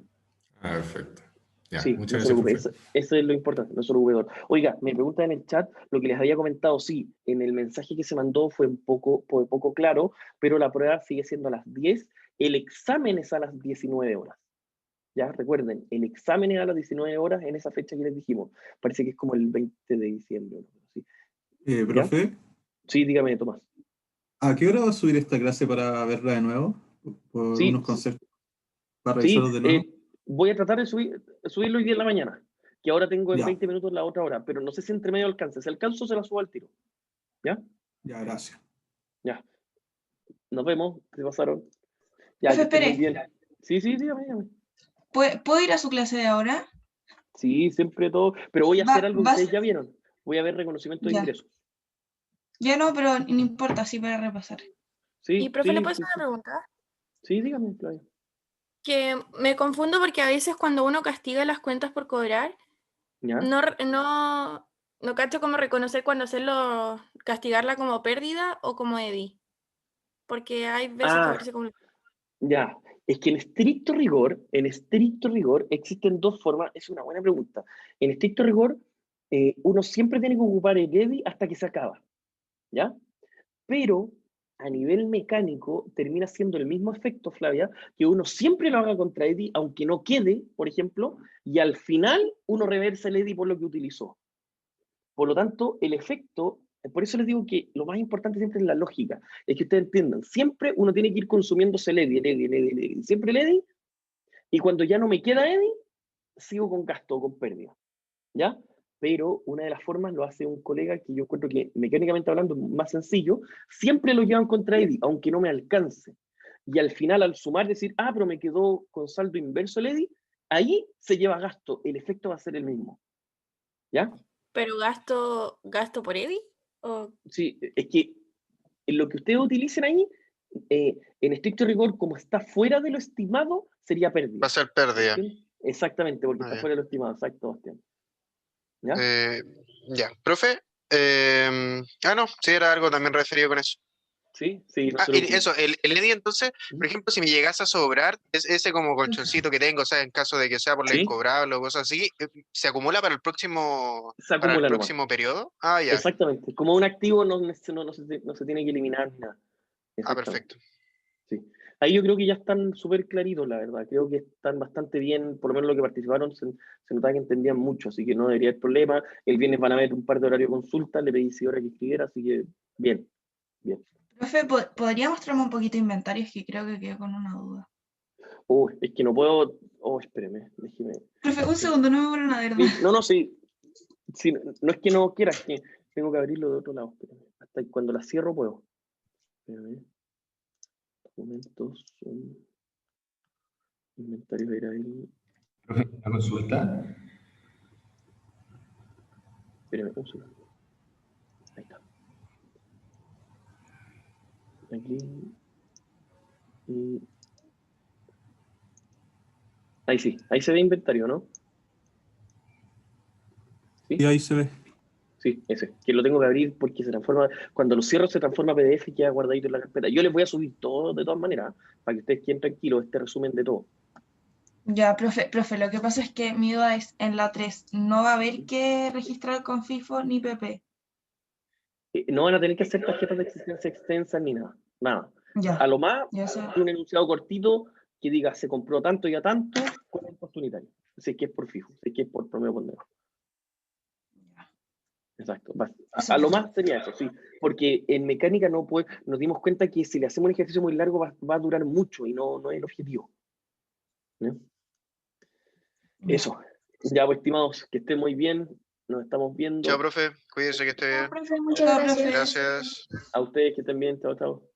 Perfecto. Ya, Sí, muchas no se gracias, preocupe, eso es lo importante, no se preocupe, Eduardo. Oiga, me preguntan en el chat, lo que les había comentado, sí, en el mensaje que se mandó fue poco claro, pero la prueba sigue siendo a las 10, el examen es a las 19 horas. Ya, recuerden, el examen es a las 19 horas en esa fecha que les dijimos. Parece que es como el 20 de diciembre. ¿Sí? ¿Profe? Sí, dígame, Tomás. ¿A qué hora va a subir esta clase para verla de nuevo? Por Sí, unos conceptos. Para sí, revisarlos de nuevo. voy a tratar de subirlo hoy día en la mañana, que ahora tengo en Ya. 20 minutos la otra hora, pero no sé si entre medio alcance. Si alcanzo, se la subo al tiro. ¿Ya? Ya, gracias. Ya. Nos vemos, se pasaron. Ya, Profe, que estén muy espere. bien. Sí, dígame. ¿Puedo ir a su clase de ahora? Sí, siempre todo. Pero voy a hacer algo que vas- ustedes ya vieron. Voy a ver reconocimiento de Ya. ingresos. Ya no, pero no importa, sí para repasar. Sí, Y, profe, ¿le puedo hacer sí. una pregunta? Sí, dígame, Flavia. Que me confundo porque a veces cuando uno castiga las cuentas por cobrar, ¿Ya? no cacho cómo reconocer cuando hacerlo, castigarla como pérdida o como EBI. Porque hay veces que Ah, aparece como... ya. Es que en estricto rigor, existen dos formas. Es una buena pregunta. En estricto rigor, uno siempre tiene que ocupar el EDI hasta que se acaba, ¿ya? Pero a nivel mecánico termina siendo el mismo efecto, Flavia, que uno siempre lo haga contra EDI, aunque no quede, por ejemplo, y al final uno reversa el EDI por lo que utilizó. Por lo tanto, el efecto, por eso les digo que lo más importante siempre es la lógica, es que ustedes entiendan, siempre uno tiene que ir consumiéndose el EDI, siempre el EDI, y cuando ya no me queda EDI, sigo con gasto o con pérdida, ¿ya? Pero una de las formas lo hace un colega que yo encuentro que mecánicamente hablando es más sencillo, siempre lo llevan contra EDI, aunque no me alcance. Y al final, al sumar, decir, pero me quedó con saldo inverso el EDI, ahí se lleva gasto, el efecto va a ser el mismo, ¿ya? ¿Pero gasto por EDI? ¿O... Sí, es que lo que ustedes utilicen ahí, en estricto rigor, como está fuera de lo estimado, sería pérdida. Va a ser pérdida. ¿Entiendes? Exactamente, porque Ah, está ya. fuera de lo estimado. Exacto, Bastián. ¿Ya? Ya, profe. No, sí, era algo también referido con eso. Sí, no Ah, se y preocupe. eso, el EDI entonces, por ejemplo, si me llegase a sobrar, ese como colchoncito que tengo, o sea, en caso de que sea por la Sí, incobrable o cosas así, ¿se acumula para el próximo, se acumula nomás. periodo? Ah, ya. Exactamente. Como un activo no se tiene que eliminar ni nada. Ah, Exactamente. perfecto. Sí. Ahí yo creo que ya están súper claritos, la verdad. Creo que están bastante bien, por lo menos los que participaron se notaba que entendían mucho, así que no debería haber problema. El viernes van a ver un par de horarios de consulta, le pedí 6 horas que escribiera, así que bien, bien. Profe, ¿podría mostrarme un poquito de inventario? Es que creo que quedé con una duda. Es que no puedo. Espéreme, déjeme. Profe, un segundo, no me vuelvan a ver. Sí, no, sí. Sí, no es que no quiera, es que tengo que abrirlo de otro lado. Espérame. Hasta cuando la cierro puedo. Espérame. Documentos. Inventario era el. Profe, ¿una consulta? Espérame, un segundo. Ahí está. Aquí. Y... Ahí sí, ahí se ve inventario, ¿no? Y ahí se ve. Sí, ese. Que lo tengo que abrir porque se transforma. Cuando lo cierro, se transforma a PDF y queda guardadito en la carpeta. Yo les voy a subir todo de todas maneras, para que ustedes queden tranquilos, este resumen de todo. Ya, profe, lo que pasa es que mi duda es, en la 3, no va a haber que registrar con FIFO ni PP. No van a tener que hacer tarjetas de existencia extensas ni nada. Nada. Ya, A lo más, ya sé. un enunciado cortito que diga se compró tanto y a tanto con el costo unitario. Si es que es por fijo, si es que es por promedio pondero. Exacto. A lo más sería eso, sí. Porque en mecánica nos dimos cuenta que si le hacemos un ejercicio muy largo va a durar mucho y no es el objetivo. ¿No? Eso. Ya, pues, estimados, que estén muy bien. Nos estamos viendo. Chao, profe. Cuídense que esté bien. Profe, muchas Chao, gracias. profe. Gracias. A ustedes que estén bien. Chao, chao.